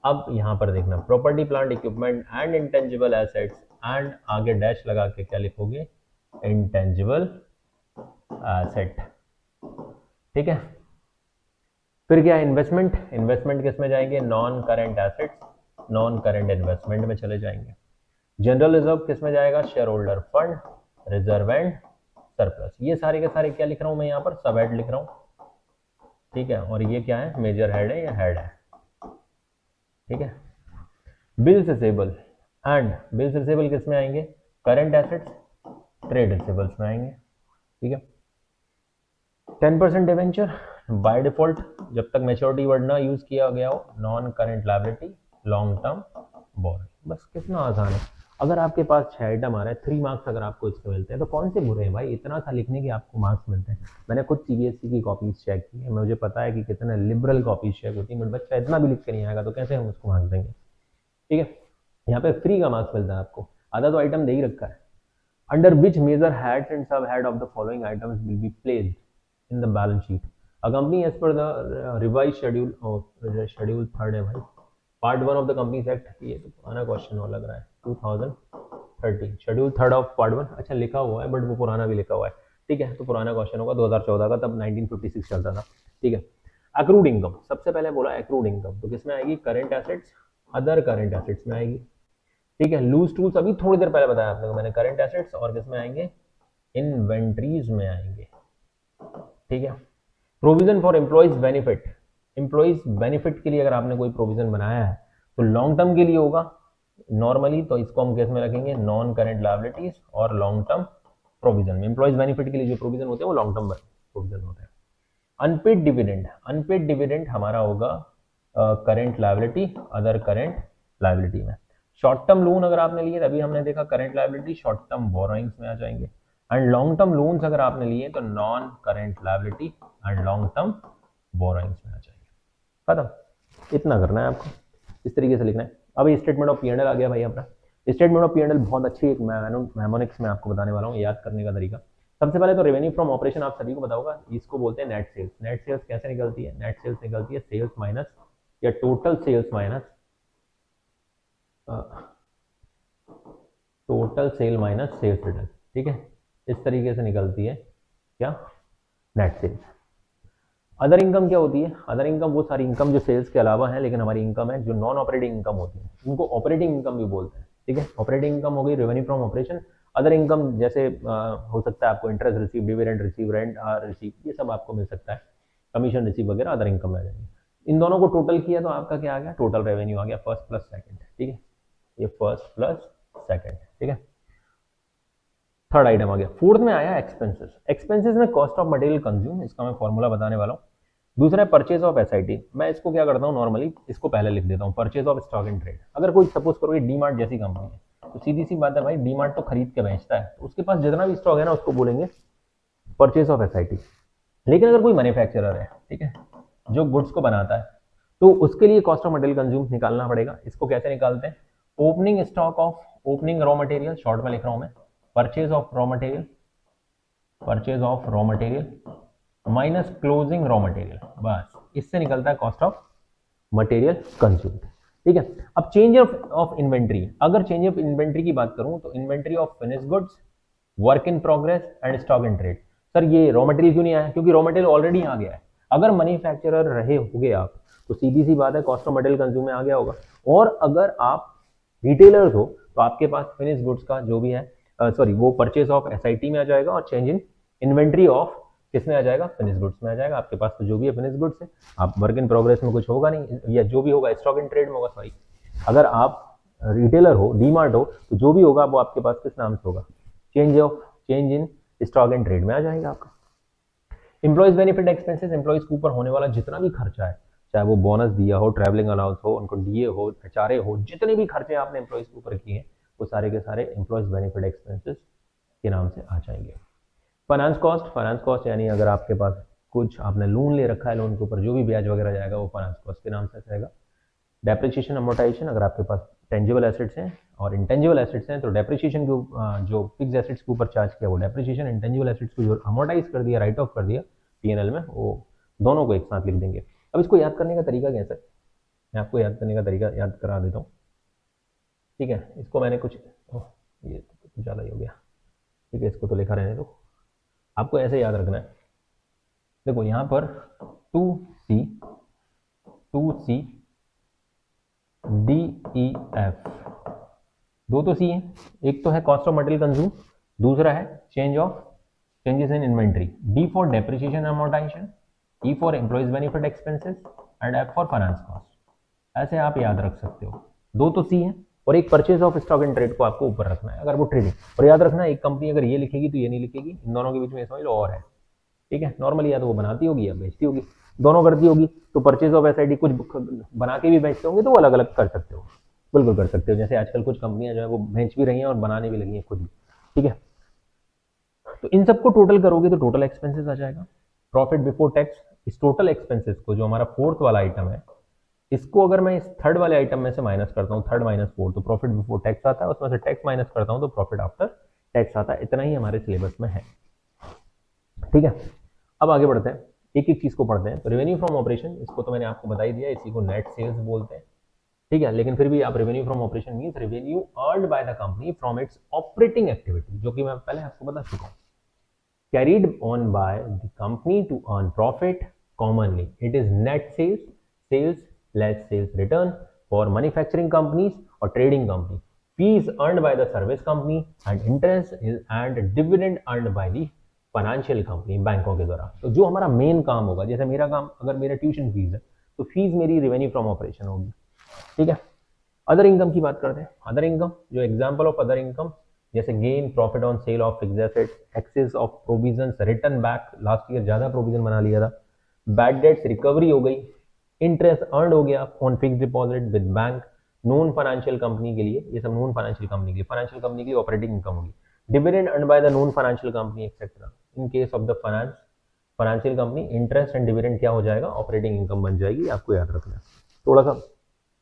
अब यहां पर देखना, property plant equipment and intangible assets and आगे डैश लगा के क्या लिखोगे, इंटेंजिबल एसेट। ठीक है, फिर क्या इन्वेस्टमेंट, इन्वेस्टमेंट किस में जाएंगे, non current assets, non current investment में चले जाएंगे। जनरल रिजर्व किस में जाएगा, share holder fund, reserve and surplus. ये सारे के सारे क्या लिख रहा हूं मैं यहाँ पर, सब हेड लिख रहा हूं। ठीक है, और ये क्या है, मेजर हेड है या हेड है। ठीक है, bills receivable and bills receivable किस में आएंगे, करंट एसेट्स, ट्रेड रिसेबल्स में आएंगे। ठीक है, 10% डिवेंचर बाय डिफॉल्ट जब तक मेच्योरिटी वर्ड ना यूज किया गया हो, non current liability, long term borrowing. बस कितना आसान है। अगर आपके पास 6 आइटम आ रहा है, 3 मार्क्स अगर आपको इसके मिलते हैं तो कौन से बुरे हैं भाई, इतना सा लिखने के आपको मार्क्स मिलते हैं। मैंने खुद CBSE की कॉपीज चेक की है, मुझे पता है कि कितने लिबरल कॉपीज चेक होती है, बट बच्चा इतना भी लिख के नहीं आएगा तो कैसे हम उसको मार्क्स देंगे। ठीक है, यहाँ पे फ्री का मार्क्स मिलता है आपको, आधा तो आइटम दे ही रखा है। Under which major heads and sub head of the following items will be placed in the balance sheet. A company as per the revise schedule, schedule 3 है भाई, part 1 of the companies act. ये तो पुराना question हो लग रहा है, 2013, schedule 3 of part 1। अच्छा लिखा हुआ है बट वो पुराना भी लिखा हुआ है। ठीक है, तो पुराना क्वेश्चन होगा 2014 का, तब 1956 चलता था। ठीक है, अक्रूड इनकम, सबसे पहले बोला अक्रूड इनकम तो किस में आएगी, current assets, other current assets में आएगी। ठीक है, लूज टूल्स अभी थोड़ी देर पहले बताया आपने को मैंने, करंट एसेट्स, और किस में आएंगे, इन्वेंट्रीज में आएंगे। ठीक है, provision for employees benefit employees benefit के लिए अगर आपने कोई प्रोविजन बनाया है तो लॉन्ग टर्म के लिए होगा नॉर्मली, तो इसको हम केस में रखेंगे नॉन करेंट लायबिलिटीज और लॉन्ग टर्म प्रोविजन में। एम्प्लॉइज बेनिफिट के लिए जो प्रोविजन होते हैं वो लॉन्ग टर्म प्रोविजन होते हैं। अनपेड डिविडेंड, अनपेड डिविडेंड हमारा होगा current liability, other current liability में। शॉर्ट टर्म लोन अगर आपने लिए तभी हमने देखा current liability, short term borrowings में आ जाएंगे। एंड लॉन्ग टर्म लोन्स अगर आपने लिए तो non current liability and long term borrowings में आ जाएंगे। खत्म, इतना करना है आपको, इस तरीके से लिखना है। अब ये स्टेटमेंट ऑफ P&L आ गया भाई अपना। स्टेटमेंट ऑफ P&L बहुत अच्छी एक मैमोनिक्स में आपको बताने वाला हूँ, याद करने का तरीका। सबसे पहले तो रेवेन्यू फ्रॉम ऑपरेशन आप सभी को पता होगा, इसको बोलते हैं नेट सेल्स। नेट सेल्स कैसे निकलती है? नेट सेल्स निकलती है सेल्स माइनस या total sales minus total sale minus sales return. ठीक है, इस तरीके से निकलती है क्या? Net sales. अदर इनकम क्या होती है? अदर इनकम वो सारी इनकम जो सेल्स के अलावा है लेकिन हमारी इनकम है, जो नॉन ऑपरेटिंग इनकम होती है, उनको ऑपरेटिंग इनकम भी बोलते हैं। ठीक है, ऑपरेटिंग इनकम हो गई revenue from operation. Other income जैसे हो सकता है आपको interest receive, dividend receive, rent receive, ये सब आपको मिल सकता है, कमीशन रिसीव वगैरह अदर इनकम में आ जाएंगे। इन दोनों को टोटल किया तो आपका क्या आ गया? टोटल रेवेन्यू आ गया, फर्स्ट प्लस सेकंड। ठीक है, ये फर्स्ट प्लस सेकंड। ठीक है, थर्ड आइटम आ गया। फोर्थ में आया एक्सपेंसेस। एक्सपेंसेस में कॉस्ट ऑफ मटेरियल कंज्यूम, इसका मैं फॉर्मूला बताने वाला हूँ। दूसरा है परचेज ऑफ एसआईटी। मैं इसको क्या करता हूँ, नॉर्मली इसको पहले लिख देता हूँ, purchase of stock in trade. अगर कोई सपोज करो डी मार्ट जैसी कंपनी है तो सीधी सी बात है भाई, डी मार्ट तो खरीद के बेचता है, तो उसके पास जितना भी स्टॉक है ना उसको बोलेंगे परचेज ऑफ एसआईटी। लेकिन अगर कोई मैन्युफैक्चरर है, ठीक है, जो गुड्स को बनाता है, तो उसके लिए कॉस्ट ऑफ मटेरियल कंज्यूम निकालना पड़ेगा। इसको कैसे निकालते हैं? Opening stock of, opening raw material, short में लिख रहा हूं मैं, purchase of raw material, purchase of raw material minus closing raw material, बस इससे निकलता है कॉस्ट ऑफ मटेरियल कंज्यूम। ठीक है, अब चेंज ऑफ इन्वेंट्री। अगर चेंज ऑफ इन्वेंट्री की बात करूं तो inventory of finish goods, work in progress and stock in trade. Sir ये रॉ मटेरियल क्यों नहीं आया? क्योंकि रॉ मटेरियल ऑलरेडी आ गया है। अगर मैन्युफैक्चरर रहे होगे आप तो सीधी सी बात है कॉस्ट ऑफ मटेरियल कंज्यूम में आ गया होगा। और अगर आप रिटेलर्स हो तो आपके पास फिनिश गुड्स का जो भी है सॉरी वो परचेज ऑफ एसआईटी में आ जाएगा और चेंज इन इन्वेंट्री ऑफ किसमें आ जाएगा? फिनिश गुड्स में आ जाएगा। आपके पास तो जो भी है फिनिश गुड्स है, आप वर्क इन प्रोग्रेस में कुछ होगा नहीं, या जो भी होगा स्टॉक इन ट्रेड में होगा। सॉरी, अगर आप रिटेलर हो, डीमार्ट हो, तो जो भी होगा वो आपके पास किस नाम से होगा? Change in stock and trade में आ जाएगा आपका। एम्प्लॉइज बेनिफिट एक्सपेंसेस, एम्प्लॉइज के ऊपर होने वाला जितना भी खर्चा है, चाहे वो बोनस दिया हो, ट्रैवलिंग अलाउंस हो, उनको डीए हो, एचआरए हो, जितने भी खर्चे आपने एम्प्लॉइज के ऊपर किए वो सारे के सारे एम्प्लॉइज बेनिफिट एक्सपेंसेस के नाम से आ जाएंगे। फाइनेंस कॉस्ट, फाइनेंस कॉस्ट यानी अगर आपके पास कुछ आपने लोन ले रखा है, लोन के ऊपर जो भी ब्याज वगैरह जाएगा वो फाइनेंस कॉस्ट के नाम से जाएगा। डेप्रिसिएशन अमोर्टाइजेशन, अगर आपके पास टेंजिबल एसेट्स हैं और इंटेंजिबल एसेट्स हैं तो डेप्रिसिएशन को जो फिक्स एसेट्स के ऊपर चार्ज किया वो डेप्रिसिएशन, इंटेंजिबल एसेट्स को जो अमोर्टाइज कर दिया, राइट ऑफ कर दिया पीएनएल में, वो दोनों को एक साथ लिख देंगे। अब इसको याद करने का तरीका क्या है सर? मैं आपको याद करने का तरीका याद करा देता हूँ। ठीक है, इसको मैंने कुछ ये तो ज़्यादा ही हो गया। ठीक है, इसको तो लिखा रहने दो। आपको ऐसे याद रखना है, देखो यहाँ पर 2C DEF, दो तो सी है, एक तो है कॉस्ट ऑफ मटेरियल कंज्यूम, दूसरा है changes in inventory. D for depreciation amortisation, E for employees benefit expenses and F for finance cost. ऐसे आप याद रख सकते हो। दो तो सी है और एक purchase of stock and trade को आपको ऊपर रखना है अगर वो ट्रेडिंग। और याद रखना एक कंपनी अगर ये लिखेगी तो ये नहीं लिखेगी, इन दोनों के बीच में समझ लो और है। ठीक है, नॉर्मली या तो वो बनाती होगी या बेचती होगी, दोनों करती होगी। तो परचेज ऑफ एसआईटी कुछ बना के भी बेचते होंगे तो वो अलग अलग कर सकते हो, बिल्कुल कर सकते हो। जैसे आजकल कुछ कंपनियां जो है वो बेच भी रही हैं और बनाने भी लगी हैं खुद भी। ठीक है, तो इन सबको टोटल करोगे तो टोटल एक्सपेंसेस आ जाएगा। प्रॉफिट बिफोर टैक्स, इस टोटल एक्सपेंसेस को जो हमारा फोर्थ वाला आइटम है, इसको अगर मैं इस थर्ड वाले आइटम में से माइनस करता हूँ, थर्ड माइनस फोर, तो प्रॉफिट बिफोर टैक्स आता है। उसमें से टैक्स माइनस करता हूँ तो प्रॉफिट आफ्टर टैक्स आता है। इतना ही हमारे सिलेबस में है। ठीक है, अब आगे बढ़ते हैं, एक एक चीज को पढ़ते हैं। तो रेवेन्यू फ्रॉम ऑपरेशन, इसको तो मैंने आपको बता ही दिया, इसी को नेट सेल्स बोलते हैं। ठीक है, लेकिन फिर भी आप revenue from operation means revenue earned by the company from its operating activity, जो कि मैं पहले आपको बता चुका हूं। Carried on by the company to earn profit, commonly it is net sales, sales less sales return for manufacturing companies और trading company, fees earned by the service company and interest and dividend earned by the financial company, बैंकों के द्वारा। तो जो हमारा main काम होगा, जैसे मेरा काम अगर मेरा ट्यूशन फीस है तो फीस मेरी रेवेन्यू फ्रॉम ऑपरेशन होगी, ठीक है। अदर इनकम की बात करते हैं। अदर इनकम, जो एग्जांपल ऑफ अदर इनकम, जैसे gain, profit on sale of fixed assets, excess of provisions, return back, last year ज्यादा प्रोविजन बना लिया था, बैड डेट्स रिकवरी हो गई, इंटरेस्ट अर्न हो गया on fixed deposit with bank, non financial company के लिए, ये सब नॉन फाइनेंशियल कंपनी के लिए, फाइनेंशियल कंपनी के लिए ऑपरेटिंग इनकम होगी, dividend earn by the non financial company etcetera. In case of the financial company, interest and dividend क्या हो जाएगा, ऑपरेटिंग इनकम बन जाएगी, आपको याद रखना है, थोड़ा सा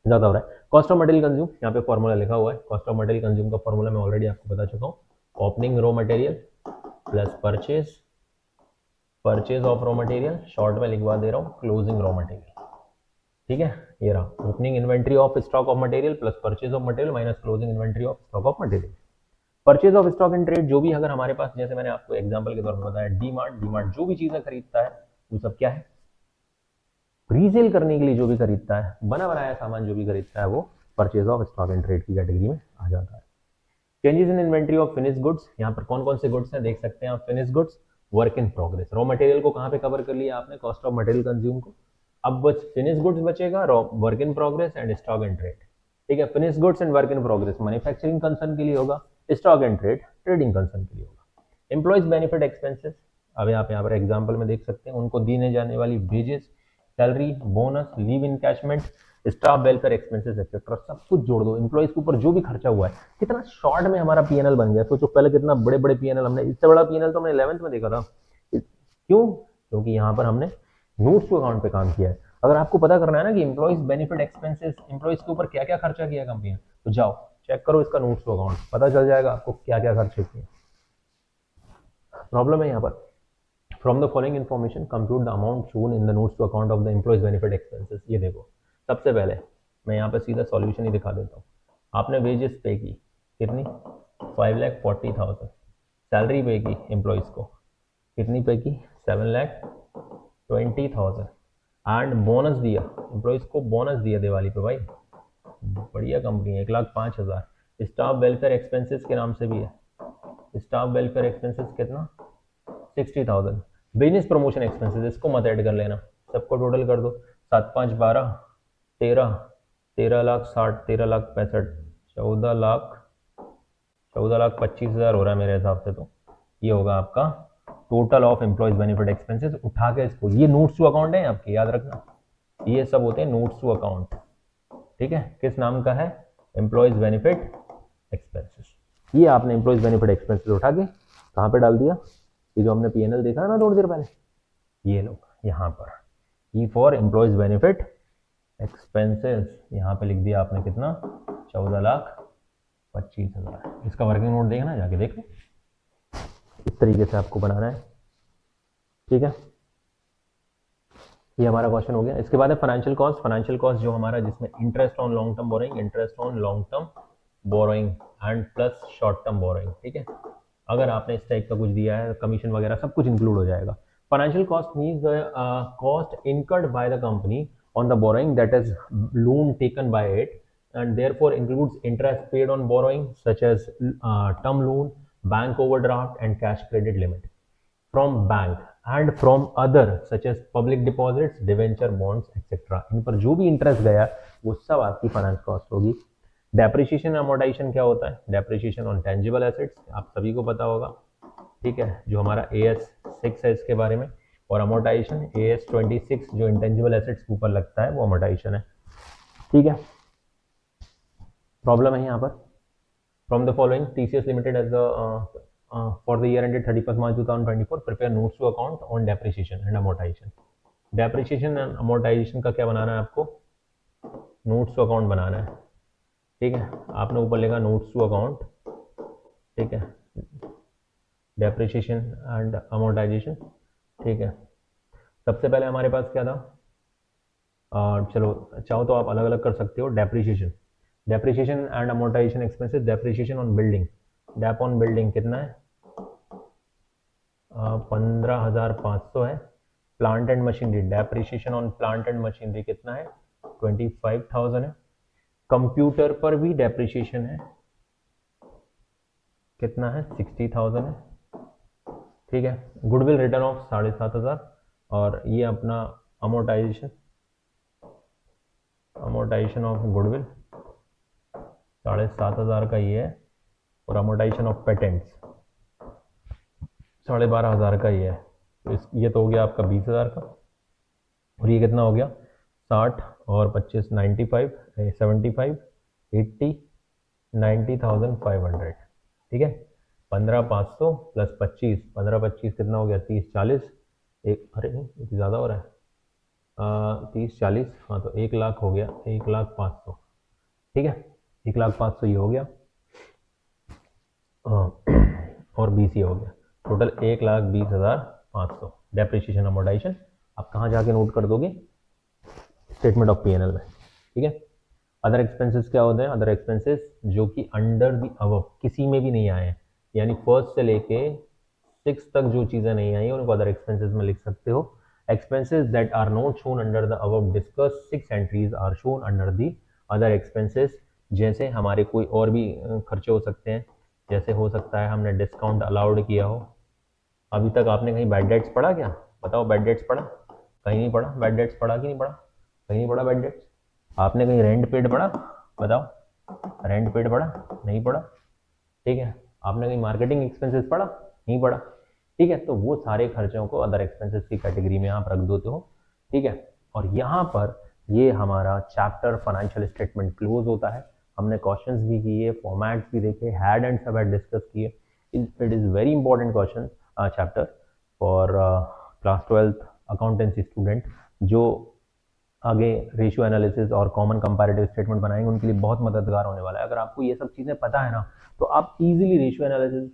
ज्यादा हो रहा है। कॉस्ट ऑफ मटेरियल कंज्यूम, यहाँ पे फॉर्मूला लिखा हुआ है, कॉस्ट ऑफ मटेरियल कंज्यूम का फॉर्मूला मैं ऑलरेडी आपको बता चुका हूँ, opening raw material plus purchase of raw material, short में लिखवा दे रहा हूँ क्लोजिंग रॉ मटेरियल, ठीक है। ये रहा opening inventory of stock of material plus purchase of material minus closing inventory of stock of material. Purchase of stock in trade, जो भी अगर हमारे पास, जैसे मैंने आपको एग्जांपल के तौर पर बताया, डी मार्ट जो भी चीजें खरीदता है वो सब क्या है, रीसेल करने के लिए जो भी खरीदता है, बना बनाया सामान जो भी खरीदता है, वो purchase of stock and trade की कैटेगरी में आ जाता है। Changes in inventory of finish goods, यहाँ पर कौन कौन से गुड्स हैं देख सकते हैं आप, finish goods, work in progress, raw material को कहाँ पे कवर कर लिया आपने, कॉस्ट ऑफ मटेरियल कंज्यूम को, अब बस फिनिश गुड्स बचेगा, raw, work in progress and stock and trade, ठीक है। Finish goods and work in progress manufacturing concern के लिए होगा, stock and trade trading concern के लिए होगा। एम्प्लॉइज बेनिफिट एक्सपेंसेस, अब आप यहाँ पर एग्जाम्पल में देख सकते हैं, उनको देने जाने वाली wages, salary, bonus, leave encashment, staff welfare expenses etcetera, सब कुछ जोड़ दो, एम्प्लॉइज के ऊपर जो भी खर्चा हुआ है। कितना शॉर्ट में हमारा पीएनएल बन गया, सोचो पहले कितना बड़े बड़े पीएनएल, हमने इससे बड़ा पीएनएल तो हमने 11th में देखा था, क्यों, क्योंकि यहाँ पर हमने नोट्स टू अकाउंट पे काम किया है। अगर आपको पता करना है ना कि एम्प्लॉइज बेनिफिट एक्सपेंसेस, एम्प्लॉइज के ऊपर क्या क्या खर्चा किया कंपनी ने, तो जाओ चेक करो इसका नोट्स टू अकाउंट, पता चल जाएगा आपको क्या क्या खर्चे किए। प्रॉब्लम है यहाँ पर, from the following information compute the amount shown in the notes to account of the employees benefit expenses. ये देखो, सबसे पहले मैं यहाँ पे सीधा सॉल्यूशन ही दिखा देता हूँ। आपने वेजेस पे की कितनी, 5,40,000, सैलरी पे की एम्प्लॉइज को कितनी पे की, 7,20,000, एंड बोनस दिया एम्प्लॉइज को, बोनस दिया दिवाली पे भाई, बढ़िया कंपनी है, 1,05,000। स्टाफ वेलफेयर एक्सपेंसेस के नाम से भी है, स्टाफ वेलफेयर एक्सपेंसेस कितना, 60,000। बिजनेस प्रमोशन एक्सपेंसेस, इसको मत ऐड कर लेना, सबको टोटल कर दो, 7 5 12 13, 13,60,000, 13,65,000, 14,25,000 हो रहा है मेरे हिसाब से, तो ये होगा आपका total of employees benefit expenses. उठा के इसको, ये नोट्स टू अकाउंट है आपके, याद रखना, ये सब होते हैं नोट्स टू अकाउंट, ठीक है। किस नाम का है, एम्प्लॉइज बेनिफिट एक्सपेंसेस। ये आपने एम्प्लॉइज बेनिफिट एक्सपेंसेस उठा के कहाँ पे डाल दिया, ये जो हमने पीएनएल देखा ना थोड़ी देर पहले, ये लोग यहाँ पर, E for employees benefit expenses, यहाँ पे लिख दिया आपने कितना, 14,25,000। इसका वर्किंग नोट देखना, जाके देख लो, इस तरीके से आपको बनाना है, ठीक है। ये हमारा क्वेश्चन हो गया। इसके बाद है फाइनेंशियल कॉस्ट। फाइनेंशियल कॉस्ट जो हमारा, जिसमें interest on long term borrowing, interest on long term borrowing and plus short term borrowing, ठीक है। अगर आपने इस टाइप का कुछ दिया है, कमीशन वगैरह सब कुछ इंक्लूड हो जाएगा। Financial cost means the cost incurred by the company on the borrowing, that is loan taken by it, and therefore includes interest paid on borrowing such as term loan, bank overdraft and cash credit limit from bank and from other such as public deposits, debenture, bonds etc. इन पर जो भी interest गया वो सब आपकी finance cost होगी। Depreciation amortisation क्या होता है, डेप्रिसिएशन ऑन टेंजिबल एसेट्स, आप सभी को पता होगा, ठीक है, जो हमारा AS6 है इसके बारे में, और अमोर्टाइजेशन AS26 जो इंटेंजिबल एसेट्स के ऊपर लगता है वो अमोर्टाइजेशन है, ठीक है। प्रॉब्लम है यहाँ पर, from the following TCS limited as for the year ended 31 March 2024 prepare notes to account on depreciation and amortisation. Depreciation and amortisation का क्या बनाना है आपको, नोट्स टू अकाउंट बनाना है, ठीक है। आपने ऊपर लिखा नोट्स टू अकाउंट, ठीक है, डेप्रिसिएशन एंड अमोर्टाइजेशन, ठीक है। सबसे पहले हमारे पास क्या था, चलो चाहो तो आप अलग अलग कर सकते हो। Depreciation and amortisation expenses, depreciation on building, dep on building कितना है, 15,500 है। Plant and machinery, depreciation on plant and machinery कितना है, 25,000 है। कंप्यूटर पर भी डेप्रिसिएशन है, कितना है, 60,000 है, ठीक है। गुडविल रिटर्न ऑफ 7,500, और ये अपना अमोर्टाइजेशन अमोर्टाइजेशन ऑफ गुडविल 7,500 का ये है, और अमोर्टाइजेशन ऑफ पेटेंट्स 12,500 का ये है। तो ये तो हो गया आपका 20,000 का, और ये कितना हो गया 60 और 25 95 75 80 90,500, ठीक है। 15,500 प्लस 25 15-25 कितना हो गया 30-40, एक अरे नहीं ये तो ज़्यादा हो रहा है 30-40, हाँ तो 1,00,000 हो गया 1,05,500, ठीक है। 1,05,500 ये हो गया और 20 ये हो गया, टोटल 1,20,500 डेप्रिसिएशन अमोर्टाइजेशन। आप कहाँ जाके नोट कर दोगे, स्टेटमेंट ऑफ पीएनएल में, ठीक है। अदर एक्सपेंसेस क्या होते हैं, अदर एक्सपेंसेस जो कि अंडर द अबव किसी में भी नहीं आए हैं, यानी फर्स्ट से लेके 6 तक जो चीज़ें नहीं आई हैं उनको अदर एक्सपेंसेस में लिख सकते हो। Expenses that are not shown under the above discuss 6 entries are shown under the other expenses. जैसे हमारे कोई और भी खर्चे हो सकते हैं, जैसे हो सकता है हमने डिस्काउंट अलाउड किया हो। अभी तक आपने कहीं बैड डेट्स पढ़ा क्या, बताओ, बैड डेट्स पढ़ा, कहीं नहीं पढ़ा। बैड डेट्स पढ़ा कि नहीं पढ़ा, कहीं नहीं पढ़ा बैड डेट्स। आपने कहीं रेंट पेड पढ़ा, बताओ, रेंट पेड पढ़ा, नहीं पढ़ा, ठीक है। आपने कहीं मार्केटिंग एक्सपेंसेस पढ़ा, नहीं पढ़ा, ठीक है। तो वो सारे खर्चों को अदर एक्सपेंसेस की कैटेगरी में आप रख देते हो, ठीक है। और यहाँ पर ये हमारा चैप्टर फाइनेंशियल स्टेटमेंट क्लोज होता है। हमने क्वेश्चंस भी किए, फॉर्मेट्स भी देखे, हैड एंड सब हैड डिस्कस किए। It is very important question chapter for class 12th accountancy student जो आगे रेशियो एनालिसिस और कॉमन कंपैरेटिव स्टेटमेंट बनाएंगे, उनके लिए बहुत मददगार होने वाला है। अगर आपको ये सब चीज़ें पता है ना, तो आप इजीली रेशियो एनालिसिस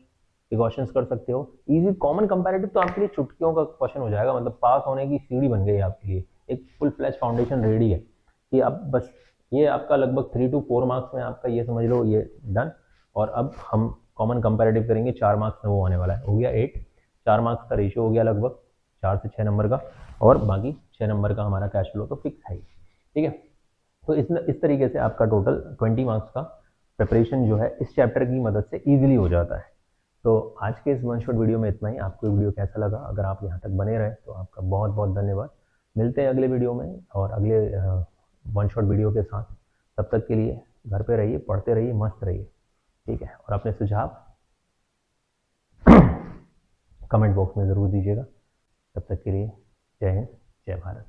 के क्वेश्चंस कर सकते हो। इजी कॉमन कंपैरेटिव तो आपके लिए चुटकियों का क्वेश्चन हो जाएगा, मतलब पास होने की सीढ़ी बन गई आपके लिए, एक फुल फ्लैश फाउंडेशन रेडी है कि अब बस ये आपका लगभग 3 to 4 मार्क्स में आपका ये समझ लो ये डन। और अब हम कॉमन कंपैरेटिव करेंगे, 4 मार्क्स में वो होने वाला है, हो गया 8, 4 मार्क्स का रेशियो हो गया लगभग 4 से 6 नंबर का, और बाकी 6 नंबर का हमारा कैश फ्लो तो फिक्स है ही, ठीक है। तो इस तरीके से आपका टोटल 20 मार्क्स का प्रिपरेशन जो है इस चैप्टर की मदद से ईजिली हो जाता है। तो आज के इस वन शॉट वीडियो में इतना ही। आपको ये वीडियो कैसा लगा, अगर आप यहाँ तक बने रहे तो आपका बहुत बहुत धन्यवाद। मिलते हैं अगले वीडियो में और अगले वन शॉट वीडियो के साथ। तब तक के लिए घर पे रहिए, पढ़ते रहिए, मस्त रहिए, ठीक है। और अपने सुझाव कमेंट बॉक्स में ज़रूर दीजिएगा। तब तक के लिए जय हिंद, जय भारत।